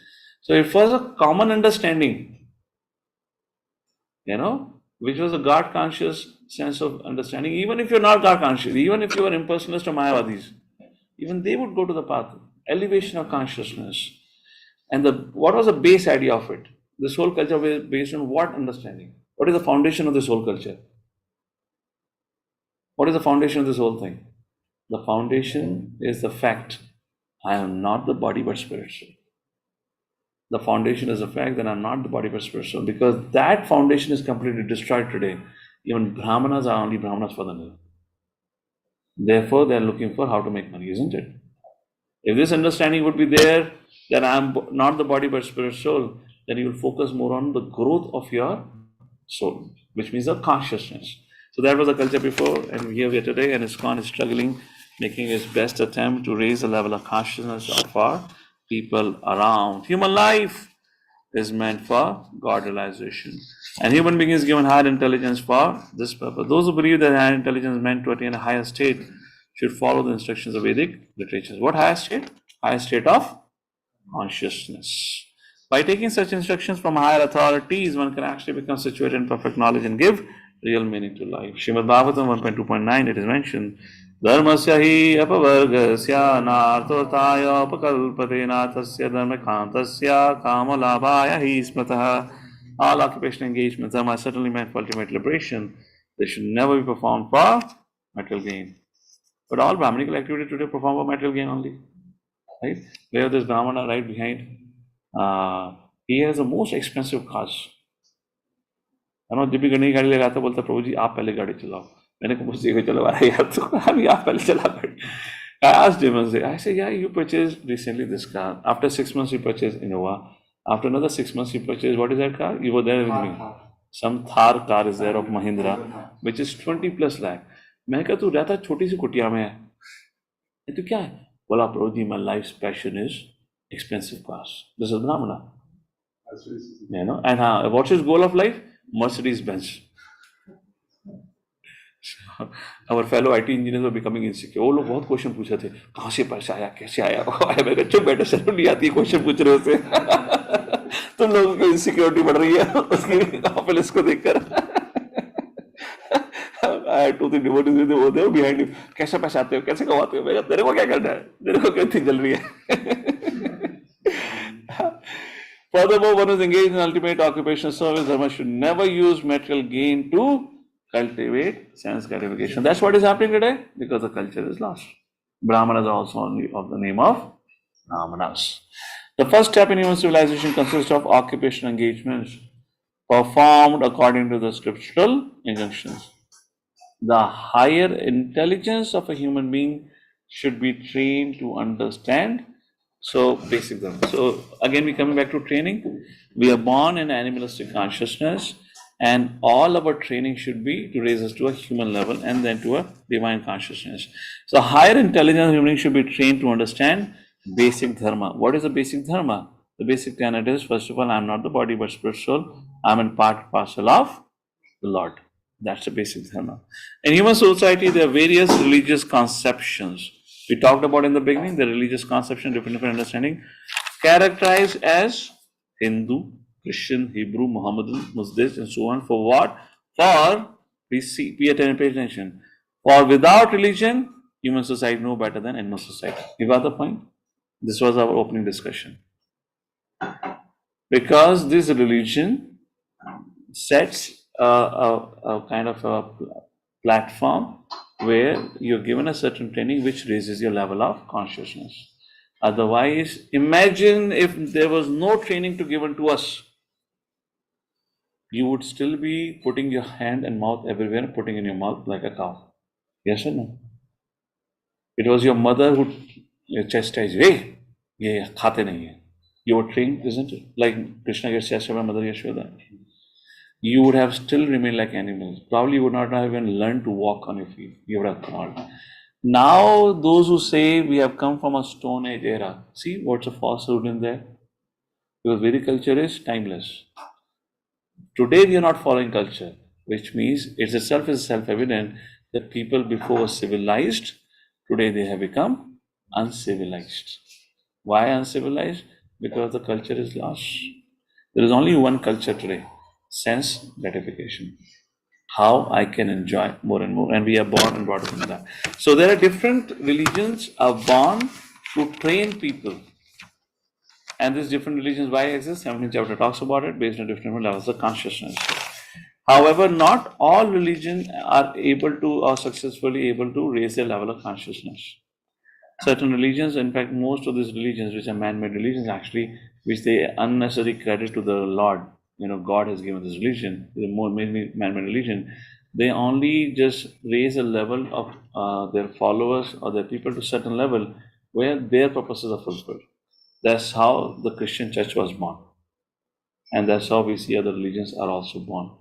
So it was a common understanding, which was a God conscious sense of understanding. Even if you're not God conscious, even if you are impersonalist or Mayavadis, even they would go to the path, elevation of consciousness. And what was the base idea of it? This whole culture was based on what understanding? What is the foundation of this whole culture? What is the foundation of this whole thing? The foundation is the fact, I am not the body but spiritual. The foundation is the fact that I'm not the body but spiritual. Because that foundation is completely destroyed today. Even Brahmanas are only Brahmanas for the name. Therefore, they're looking for how to make money, isn't it? If this understanding would be there, that I'm not the body but spirit soul, then you will focus more on the growth of your soul, which means the consciousness. So that was the culture before, and here we are today, and ISKCON is struggling, making its best attempt to raise the level of consciousness of our people around. Human life is meant for God realization. And human being is given higher intelligence for this purpose. Those who believe that higher intelligence is meant to attain a higher state should follow the instructions of Vedic literatures. What higher state? Higher state of consciousness. By taking such instructions from higher authorities, one can actually become situated in perfect knowledge and give real meaning to life. Srimad Bhagavatam 1.2.9, it is mentioned, Dharmasya hi apavargasya narthotaya apakalpate nathasya dharmakantasya kamalabhaya hi smataha. All occupational engagements are certainly meant for ultimate liberation. They should never be performed for material gain. But all Brahmanical activity today perform for material gain only. Right? We have this Brahmana right behind. He has the most expensive cars. जब भी गणेश गाड़ी लगाता बोलता प्रभु जी आप पहले गाड़ी चलाओ. मैंने कहा मुझसे चलवा रहा यार तो अभी आप पहले चला गाड़ी. I asked him and I said, yeah, you purchased recently this car. After 6 months you purchased Innova. After another 6 months you purchased, what is that car? You were there with me. Some Thar car is there of Mahindra, which is 20 plus lakh. मैं कहा तू रहता छोटी सी कुटिया में है तो क्या है? बोला प्रभु जी my life's passion is expensive cars. This is Brahmana. And what's his goal of life? Mercedes Benz. Our fellow IT engineers were becoming insecure. वो लोग बहुत क्वेश्चन पूछे थे, कहाँ से पैसा आया, कैसे आया, मैं चुप बैठे, शर्म नहीं आती क्वेश्चन पूछ रहे होते. तुम लोगों की इनसिक्योरिटी बढ़ रही है उसकी ऑफिस इसको देखकर. I had 2-3 devotees with him there behind him. कैसे पैसा आते हो, कैसे कमाते हो? मैं तेरे को क्या करना है, तेरे को क्या चल रही है. Furthermore, one is engaged in ultimate occupational service. Dharma should never use material gain to cultivate sense gratification. That's what is happening today because the culture is lost. Brahmanas are also only of the name of Brahmanas. The first step in human civilization consists of occupational engagements performed according to the scriptural injunctions. The higher intelligence of a human being should be trained to understand. So basic dharma. So again, we coming back to training. We are born in animalistic consciousness, and all our training should be to raise us to a human level and then to a divine consciousness. So higher intelligence human should be trained to understand basic dharma. What is the basic dharma? The basic tenet is, first of all, I'm not the body but spiritual. I'm in part parcel of the Lord. That's the basic dharma. In human society, there are various religious conceptions. We talked about in the beginning the religious conception, different understanding, characterized as Hindu, Christian, Hebrew, Mohammedan, Muslim, and so on. For what? For, pay attention. For without religion, human society no better than animal society. You got the point? This was our opening discussion. Because this religion sets a kind of a platform where you're given a certain training which raises your level of consciousness. Otherwise, imagine if there was no training to given to us, you would still be putting your hand and mouth everywhere, putting in your mouth like a cow. Yes or no? It was your mother who chastised you. Hey, ye khate nahi hai. You were trained, isn't it? Like Krishna gets chastised by Mother Yashoda. You would have still remained like animals. Probably you would not have even learned to walk on your feet. You would have crawled. Now, those who say we have come from a Stone Age era, see what's a falsehood in there? Because Vedic culture is timeless. Today we are not following culture, which means it itself is self-evident that people before were civilized, today they have become uncivilized. Why uncivilized? Because the culture is lost. There is only one culture today, sense gratification. How I can enjoy more and more, and we are born and brought up in that. So there are different religions are born to train people. And these different religions, why exist? 17th chapter talks about it based on different levels of consciousness. However, not all religions are able to or successfully able to raise their level of consciousness. Certain religions, in fact, most of these religions, which are man-made religions, actually, which they unnecessary credit to the Lord. God has given this religion, the more man-made religion. They only just raise a level of their followers or their people to a certain level where their purposes are fulfilled. That's how the Christian church was born. And that's how we see other religions are also born.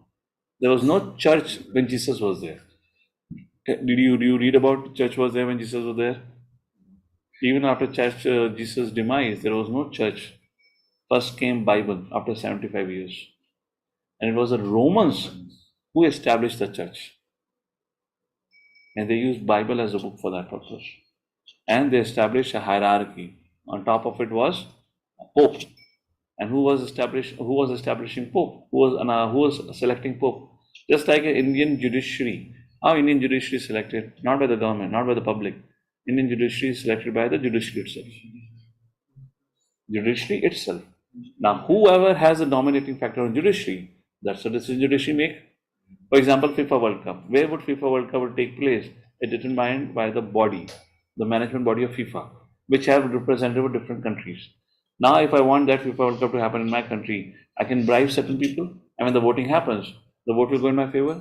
There was no church when Jesus was there. Did you read about church was there when Jesus was there? Even after church, Jesus' demise, there was no church. First came Bible after 75 years. And it was the Romans who established the church. And they used Bible as a book for that purpose. And they established a hierarchy. On top of it was a Pope. And who was establishing Pope? Who was selecting Pope? Just like an Indian judiciary. How Indian judiciary is selected? Not by the government, not by the public. Indian judiciary is selected by the judiciary itself. Judiciary itself. Now, whoever has a dominating factor on judiciary, that's the decision judiciary make. For example, FIFA World Cup. Where would FIFA World Cup would take place? It is determined by the body, the management body of FIFA, which have representatives of different countries. Now, if I want that FIFA World Cup to happen in my country, I can bribe certain people, and when the voting happens, the vote will go in my favor.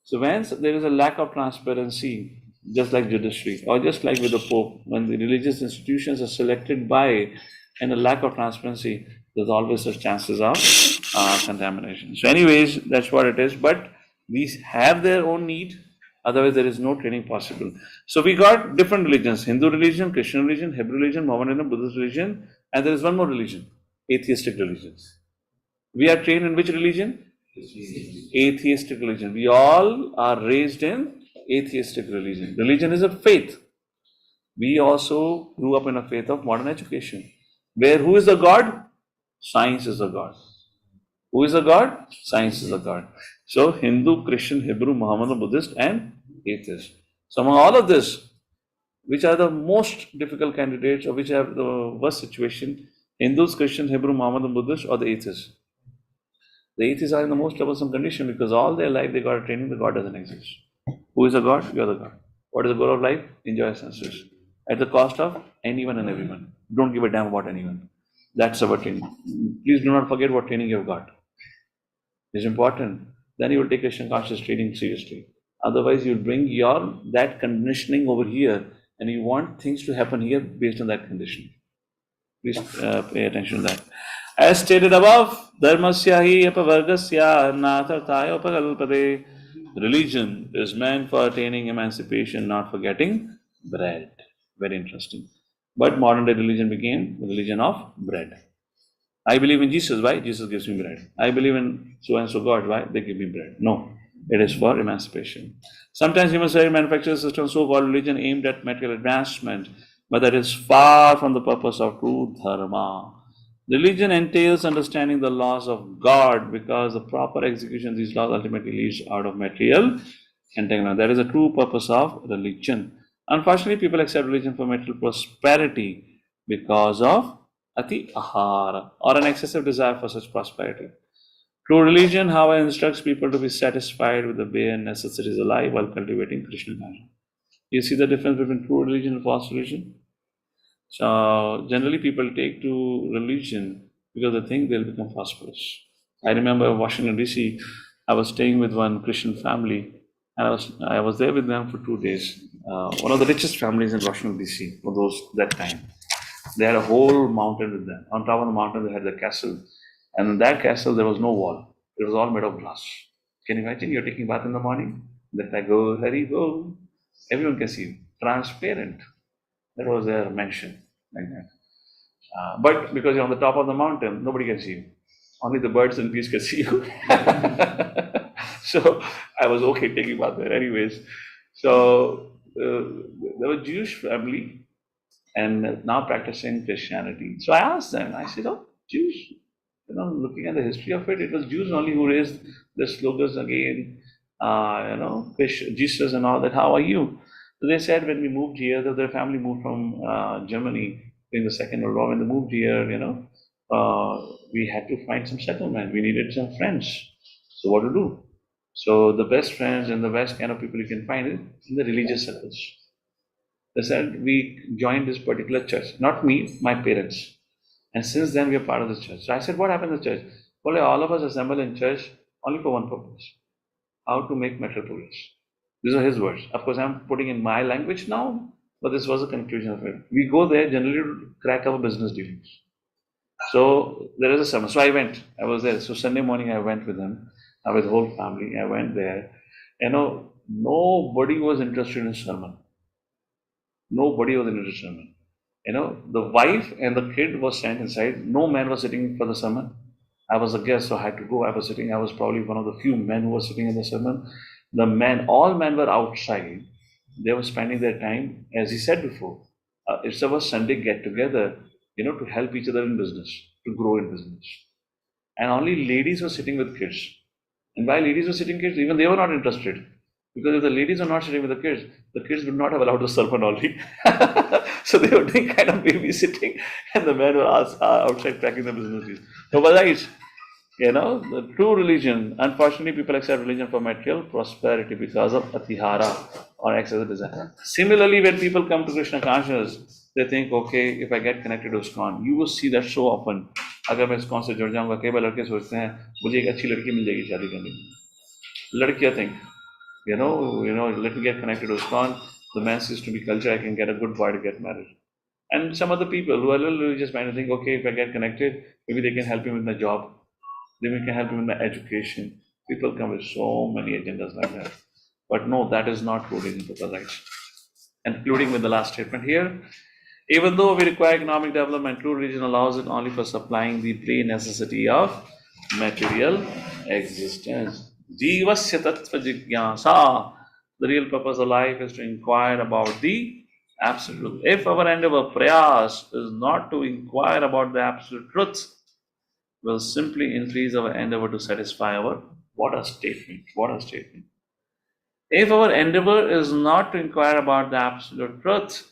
So once there is a lack of transparency, just like judiciary, or just like with the Pope, when the religious institutions are selected by and a lack of transparency, there's always such chances of contamination. So anyways, that's what it is. But these have their own need. Otherwise, there is no training possible. So we got different religions: Hindu religion, Christian religion, Hebrew religion, Mohammedan, Buddhist religion, and there is one more religion: atheistic religions. We are trained in which religion? Atheistic religion. We all are raised in atheistic religion. Religion is a faith. We also grew up in a faith of modern education, where who is the God? Science is the God. Who is the God? Science is the God. So Hindu, Christian, Hebrew, Mohammedan, Buddhist, and atheist. So among all of this, which are the most difficult candidates or which have the worst situation? Hindus, Christian, Hebrew, Mohammedan, Buddhist, or the atheists? The atheists are in the most troublesome condition because all their life they got a training that God doesn't exist. Who is the God? You are the God. What is the goal of life? Enjoy senses. At the cost of anyone and everyone. Don't give a damn about anyone. That's our training. Please do not forget what training you have got. It's important. Then you will take Krishna conscious training seriously. Otherwise, you will bring that conditioning over here and you want things to happen here based on that condition. Please pay attention to that. As stated above, dharmasya hi apavargasya natharthaya upakalpade. Religion is meant for attaining emancipation, not for getting bread. Very interesting. But modern day religion became the religion of bread. I believe in Jesus. Why? Jesus gives me bread. I believe in so and so God. Why? They give me bread. No, it is for emancipation. Sometimes human society manufactures a system so-called religion aimed at material advancement, but that is far from the purpose of true dharma. Religion entails understanding the laws of God because the proper execution of these laws ultimately leads out of material entanglement. That is the true purpose of religion. Unfortunately, people accept religion for material prosperity because of ati ahara or an excessive desire for such prosperity. True religion, however, instructs people to be satisfied with the bare necessities of life while cultivating Krishna consciousness. You see the difference between true religion and false religion? So generally people take to religion because they think they'll become prosperous. I remember Washington DC, I was staying with one Christian family and I was there with them for 2 days. One of the richest families in Washington DC for that time. They had a whole mountain with them. On top of the mountain they had the castle. And in that castle there was no wall. It was all made of glass. Can you imagine you're taking bath in the morning? That I go, Hari go. Everyone can see you. Transparent. That was their mansion, like that. But because you're on the top of the mountain, nobody can see you. Only the birds and bees can see you. So I was okay taking bath there, anyways. So there was a Jewish family and now practicing Christianity. So I asked them. I said, "Oh, Jews." Looking at the history of it, it was Jews only who raised the slogans again. Jesus and all that. How are you? So they said when we moved here, that their family moved from Germany during the Second World War. When they moved here, we had to find some settlement. We needed some friends. So what to do? So the best friends and the best kind of people you can find is in the religious circles. They said we joined this particular church. Not me, my parents. And since then we are part of the church. So I said, what happened in the church? Well, all of us assemble in church only for one purpose: how to make material progress. These are his words. Of course, I'm putting in my language now, but this was the conclusion of it. We go there generally to crack our business dealings. So there is a sermon. So I was there. So Sunday morning I went with him, with the whole family. I went there. Nobody was interested in sermon. Nobody was interested in sermon. The wife and the kid was sent inside. No man was sitting for the sermon. I was a guest, so I had to go. I was probably one of the few men who was sitting in the sermon. All men were outside. They were spending their time, as he said before. It's our Sunday get together, to help each other in business, to grow in business. And only ladies were sitting with kids. And why ladies were sitting kids, even they were not interested. Because if the ladies are not sitting with the kids would not have allowed the sermon only. So they were doing kind of babysitting, and the men were outside cracking the businesses. So, besides, the true religion, unfortunately, people accept religion for material prosperity because of atihara or excessive desire. Similarly, when people come to Krishna consciousness, they think, okay, if I get connected to ISKCON, you will see that so often. अगर मैं ISKCON से जुड़ जाऊंगा, कई बार लड़के सोचते हैं मुझे एक अच्छी लड़की मिल जाएगी शादी करने की. लड़कियां think, let me get connected to ISKCON. The man seems to be culture. I can get a good boy to get married. And some other people who are a little religious minded think, okay, if I get connected, maybe they can help me with my job. Then we can help me with my education. People come with so many agendas like that. But no, that is not true religion, Prayasas. Including with the last statement here. Even though we require economic development, true religion allows it only for supplying the plain necessity of material existence. Jivasya tattva jigyasa. The real purpose of life is to inquire about the absolute truth. If our endeavor, prayas, is not to inquire about the absolute truth, will simply increase our endeavor to satisfy our, what a statement. If our endeavor is not to inquire about the absolute truth,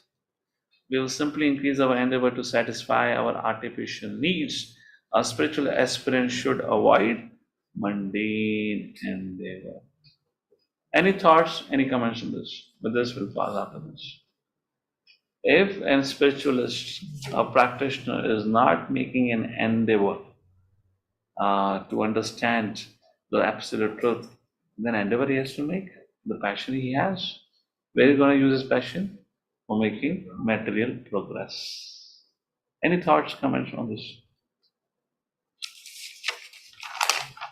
we will simply increase our endeavor to satisfy our artificial needs. A spiritual aspirant should avoid mundane endeavor. Any thoughts, any comments on this? But this will pass after this. If a spiritualist, a practitioner, is not making an endeavor to understand the absolute truth, then endeavor he has to make, the passion he has. Where is he going to use his passion? for making material progress. Any thoughts, comments on this?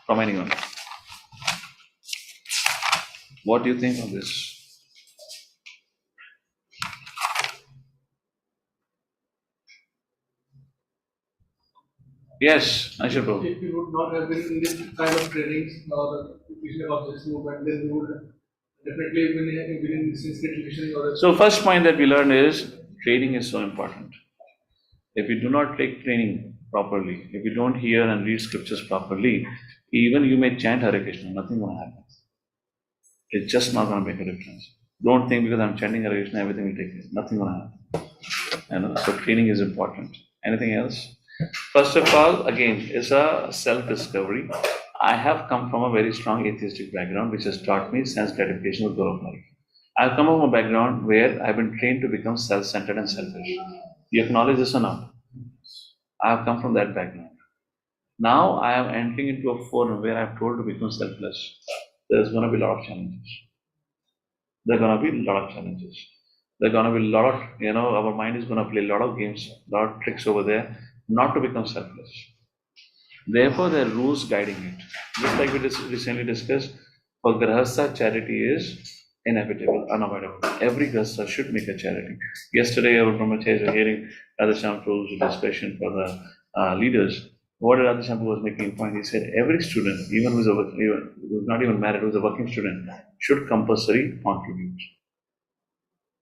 From anyone? What do you think of this? Yes, Ashur Prabhu. If we would not have been in this kind of trainings or teaching of this movement, then we would definitely been in this institution or. So first point that we learned is training is so important. If you do not take training properly, if you don't hear and read scriptures properly, even you may chant Hare Krishna, nothing will happen. It's just not going to make a difference. Don't think because I'm chanting Hare Krishna, everything will take place. Nothing will happen. So training is important. Anything else? First of all, again, it's a self-discovery. I have come from a very strong atheistic background, which has taught me sense gratification with goal of life. I've come from a background where I've been trained to become self-centered and selfish. You acknowledge this or not? I have come from that background. Now I am entering into a forum where I'm told to become selfless. There's going to be a lot of challenges. There are going to be a lot of challenges. There are going to be a lot of, our mind is going to play a lot of games, a lot of tricks over there, not to become selfless. Therefore, there are rules guiding it. Just like we recently discussed, for Grahastha, charity is inevitable, unavoidable. Every Grahastha should make a charity. Yesterday, our brahmacharis were hearing Radhashyam Prabhu's discussion for the leaders. What Radhashyam Prabhu was making a point, he said every student, even who's not even married, who's a working student, should compulsory contribute.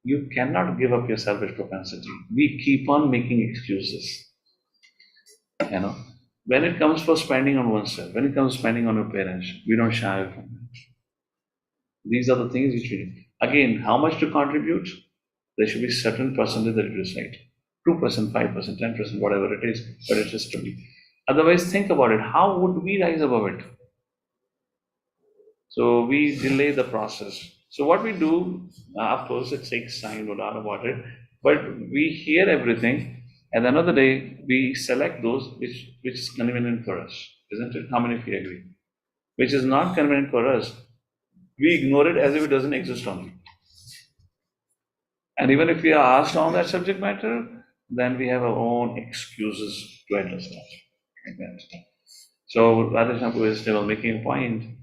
You cannot give up your selfish propensity. We keep on making excuses. When it comes for spending on oneself, when it comes to spending on your parents, we don't shy away from it. These are the things which we need. Again, how much to contribute? There should be certain percentage that you decide. 2%, 5%, 10%, whatever it is, but it is to be. Otherwise, think about it. How would we rise above it? So we delay the process. So what we do, of course, it takes time, no doubt about it, but we hear everything. At the end of the day, we select those which is convenient for us, isn't it? How many of you agree? Which is not convenient for us, we ignore it as if it doesn't exist only. And even if we are asked on that subject matter, then we have our own excuses to address that. So Radhashyam Prabhu is still making a point,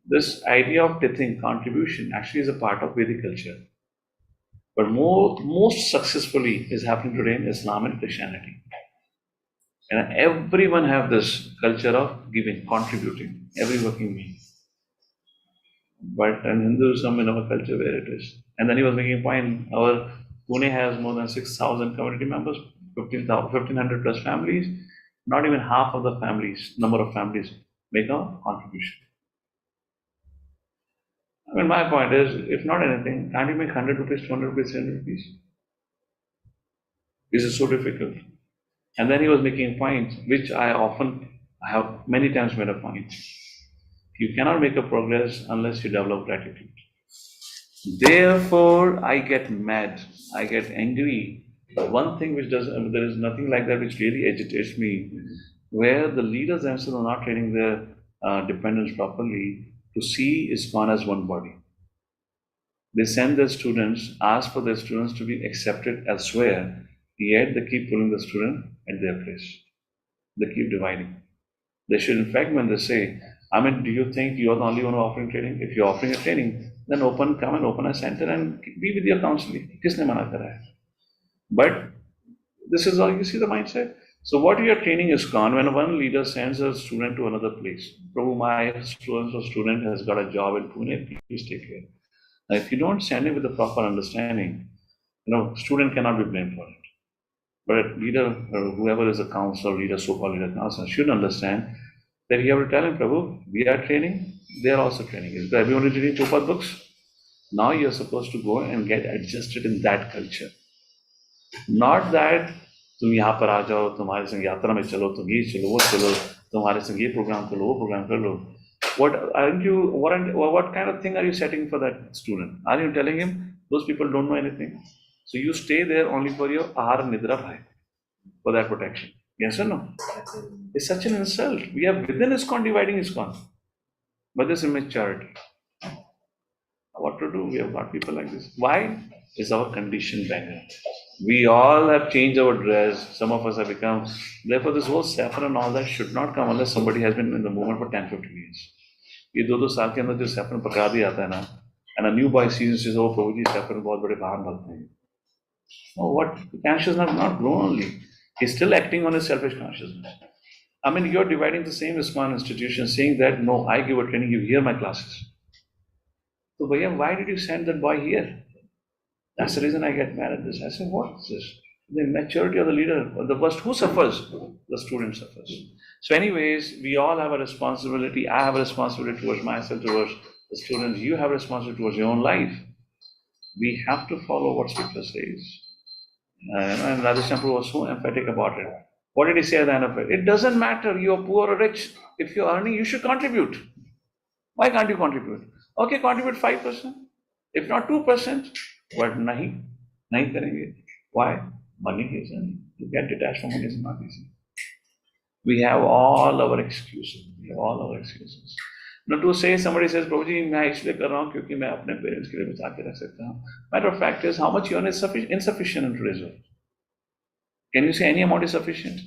this idea of tithing, contribution, actually is a part of Vedic culture. But most successfully is happening today in Islam and Christianity. And everyone have this culture of giving, contributing, every working being. But in Hinduism, in our culture, where it is. And then he was making a point, our Pune has more than 6,000 community members, 1,500 plus families. Not even half of the families, number of families, make a contribution. I mean, my point is, if not anything, can't you make 100 rupees, 200 rupees, 300 rupees? This is so difficult. And then he was making a point, which I have many times made a point. You cannot make a progress unless you develop gratitude. Therefore, I get mad, I get angry. One thing which there is nothing like that which really agitates me, where the leaders themselves are not training their dependents properly to see ISKCON as one body. They send their students, ask for their students to be accepted elsewhere, yet they keep pulling the student at their place. They keep dividing. They should, in fact, when they say, do you think you're the only one offering training? If you're offering a training, then come and open a center and be with your counseling. Kisne mana kara hai? But this is all, you see the mindset. So what your training is gone when one leader sends a student to another place. Prabhu, my student has got a job in Pune, please take care. Now, if you don't send him with the proper understanding, student cannot be blamed for it. But a leader, or whoever is a counselor, leader, so-called leader, counselor, should understand that you have to tell him, Prabhu, we are training, they are also training. Is everyone reading Chopat books? Now you're supposed to go and get adjusted in that culture. Not that तुम यहाँ पर आ जाओ, तुम्हारे संग यात्रा में चलो, तुम ये चलो, वो चलो, तुम्हारे संग ये प्रोग्राम कर लो, वो प्रोग्राम कर लो. What kind of thing are you setting for that student? Are you telling him those people don't know anything? So you stay there only for your ahar nidra bhai, for that protection. Yes or no? It's such an insult. We are within ISKCON dividing ISKCON by this immaturity. what to do? We have got people like this. Why? It's our conditioned background. We all have changed our dress. Some of us have become. Therefore, this whole saffron and all that should not come unless somebody has been in the movement for 10, 15 years. ये 2-2 साल के अंदर जो saffron पकड़ा दिया आता है ना, and a new boy sees says, "Oh, Prabhuji, saffron बहुत बड़े बाहर लगते हैं." Oh, what? Consciousness not grown only. He's still acting on his selfish consciousness. I mean, you're dividing the same ISKCON institution, saying that, no, I give a training, you hear my classes. So, Bhaiya, why did you send that boy here? That's the reason I get mad at this. I say, what is this? The immaturity of the leader, or the worst, who suffers? The student suffers. So, anyways, we all have a responsibility. I have a responsibility towards myself, towards the students. You have a responsibility towards your own life. We have to follow what Scripture says. And Radheshyam Prabhu was so emphatic about it. What did he say at the end of it? It doesn't matter, you're poor or rich. If you're earning, you should contribute. Why can't you contribute? Okay, contribute 5%. If not 2%, but nahi karenge. Why? Money is earning. To get detached from money is not easy. We have all our excuses. Now to say, somebody says, Prabhuji, मैं इसलिए कर रहा हूँ क्योंकि मैं अपने parents के लिए बचा के रख सकता हूँ. Matter of fact is, how much you earn is insufficient in today's world. Can you say any amount is sufficient?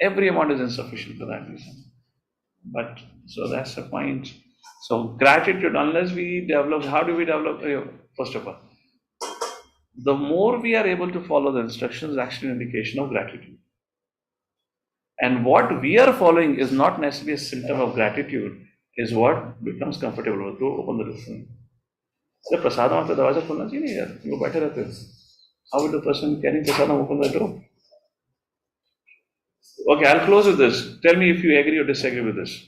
Every amount is insufficient for that reason. But, so that's the point. So gratitude, unless we develop, how do we develop? First of all, the more we are able to follow the instructions is actually an indication of gratitude. And what we are following is not necessarily a symptom of gratitude, is what becomes comfortable to open the door. So prasadam aapka darwaza khulna chahiye yaar, wo baithe rehte hain. How will the person carrying prasadam open the door? Okay, I'll close with this. Tell me if you agree or disagree with this.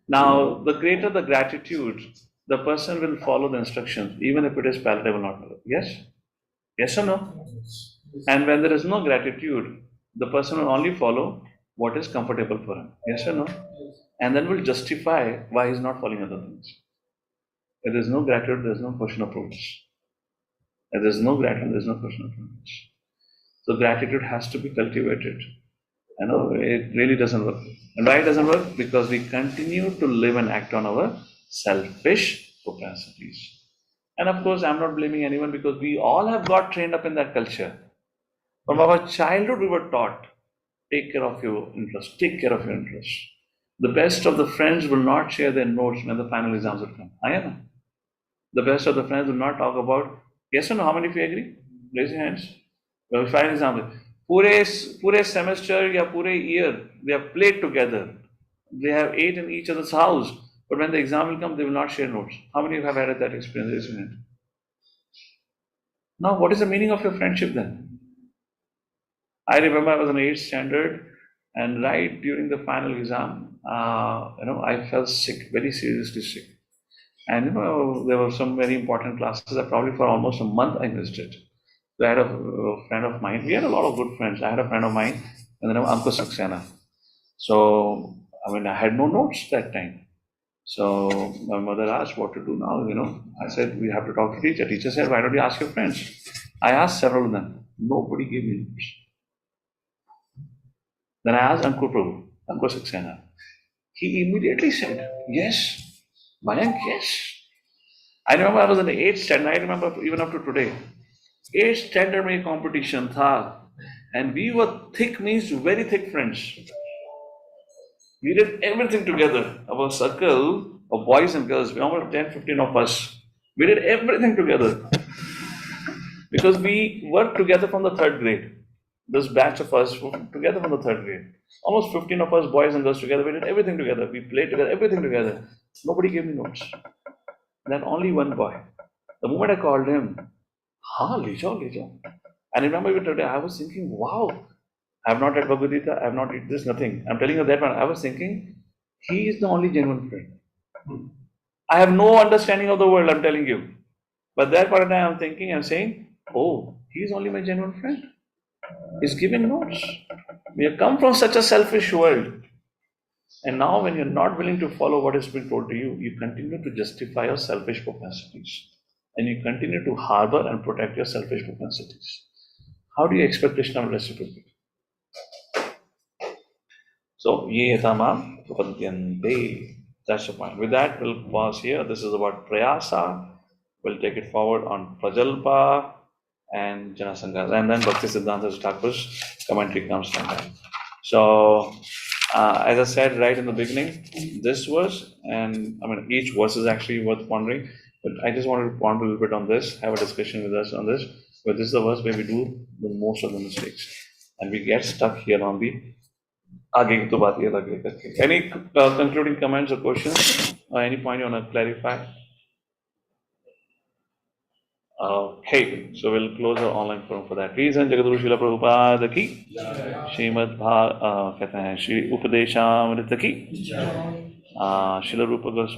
Now, the greater the gratitude, the person will follow the instructions, even if it is palatable or not. Yes? Yes or no? And when there is no gratitude, the person will only follow what is comfortable for him. Yes or no? And then will justify why he's not following other things. If there is no gratitude, there is no question of progress. If there is no gratitude, there is no question of progress. So gratitude has to be cultivated. It really doesn't work. And why it doesn't work? Because we continue to live and act on our selfish capacities. And of course, I'm not blaming anyone because we all have got trained up in that culture. From our childhood, we were taught, take care of your interests, take care of your interests. The best of the friends will not share their notes when the final exams will come. The best of the friends will not talk about, yes or no, how many of you agree? Raise your hands. Well, for example, पूरे semester या पूरे year, they have played together. They have ate in each other's house. But when the exam will come, they will not share notes. How many of you have had that experience? Raise your hand. Now, what is the meaning of your friendship then? I remember I was in 8th standard, and right during the final exam, I felt sick, very seriously sick. And there were some very important classes that probably for almost a month I missed it. So I had a friend of mine. We had a lot of good friends. I had a friend of mine, and then Uncle Saxena. So I had no notes that time. So my mother asked what to do now. I said we have to talk to teacher. Teacher said, why don't you ask your friends? I asked several of them. Nobody gave me notes. Then I asked Uncle Prabhu, Uncle Saxena. He immediately said, yes. Mayank, yes. I remember I was in the 8th standard. I remember even up to today. 8th standard में competition था, and we were thick, means very thick friends. We did everything together. Our circle of boys and girls, we almost 10-15 of us. We did everything together because we worked together from the 3rd grade. This batch of us were together from the 3rd grade. Almost 15 of us, boys and girls together. We did everything together. We played together, everything together. Nobody gave me notes. Then only one boy. The moment I called him, Lejo. And remember even today, I was thinking, wow, I have not read Bhagavad Gita, I have not read this, nothing. I'm telling you that one. I was thinking, he is the only genuine friend. I have no understanding of the world, I'm telling you. But that part of time I'm thinking, I'm saying, oh, he is only my genuine friend. He's giving notes. We have come from such a selfish world. And now when you're not willing to follow what has been told to you, you continue to justify your selfish propensities. And you continue to harbor and protect your selfish propensities. How do you expect Krishna to reciprocate? So, ye tamam prapadyante. That's the point. With that, we'll pause here. This is about Prayasa. We'll take it forward on Prajalpa and Janasanghas. And then Bhakti Siddhanta Thakur's commentary comes like that. So, as I said right in the beginning, this verse, and I mean, each verse is actually worth pondering, but I just wanted to ponder a little bit on this, have a discussion with us on this. But this is the verse where we do the most of the mistakes, and we get stuck here on the आगे की तो बात ये लगे करके. Any concluding comments or questions? Any point you want to clarify? Okay, so we'll close our online forum for that reason. Jagadguru Srila Prabhupada ki, Srimad कहते हैं श्री उपदेशामृत की, Srila Rupa Goswami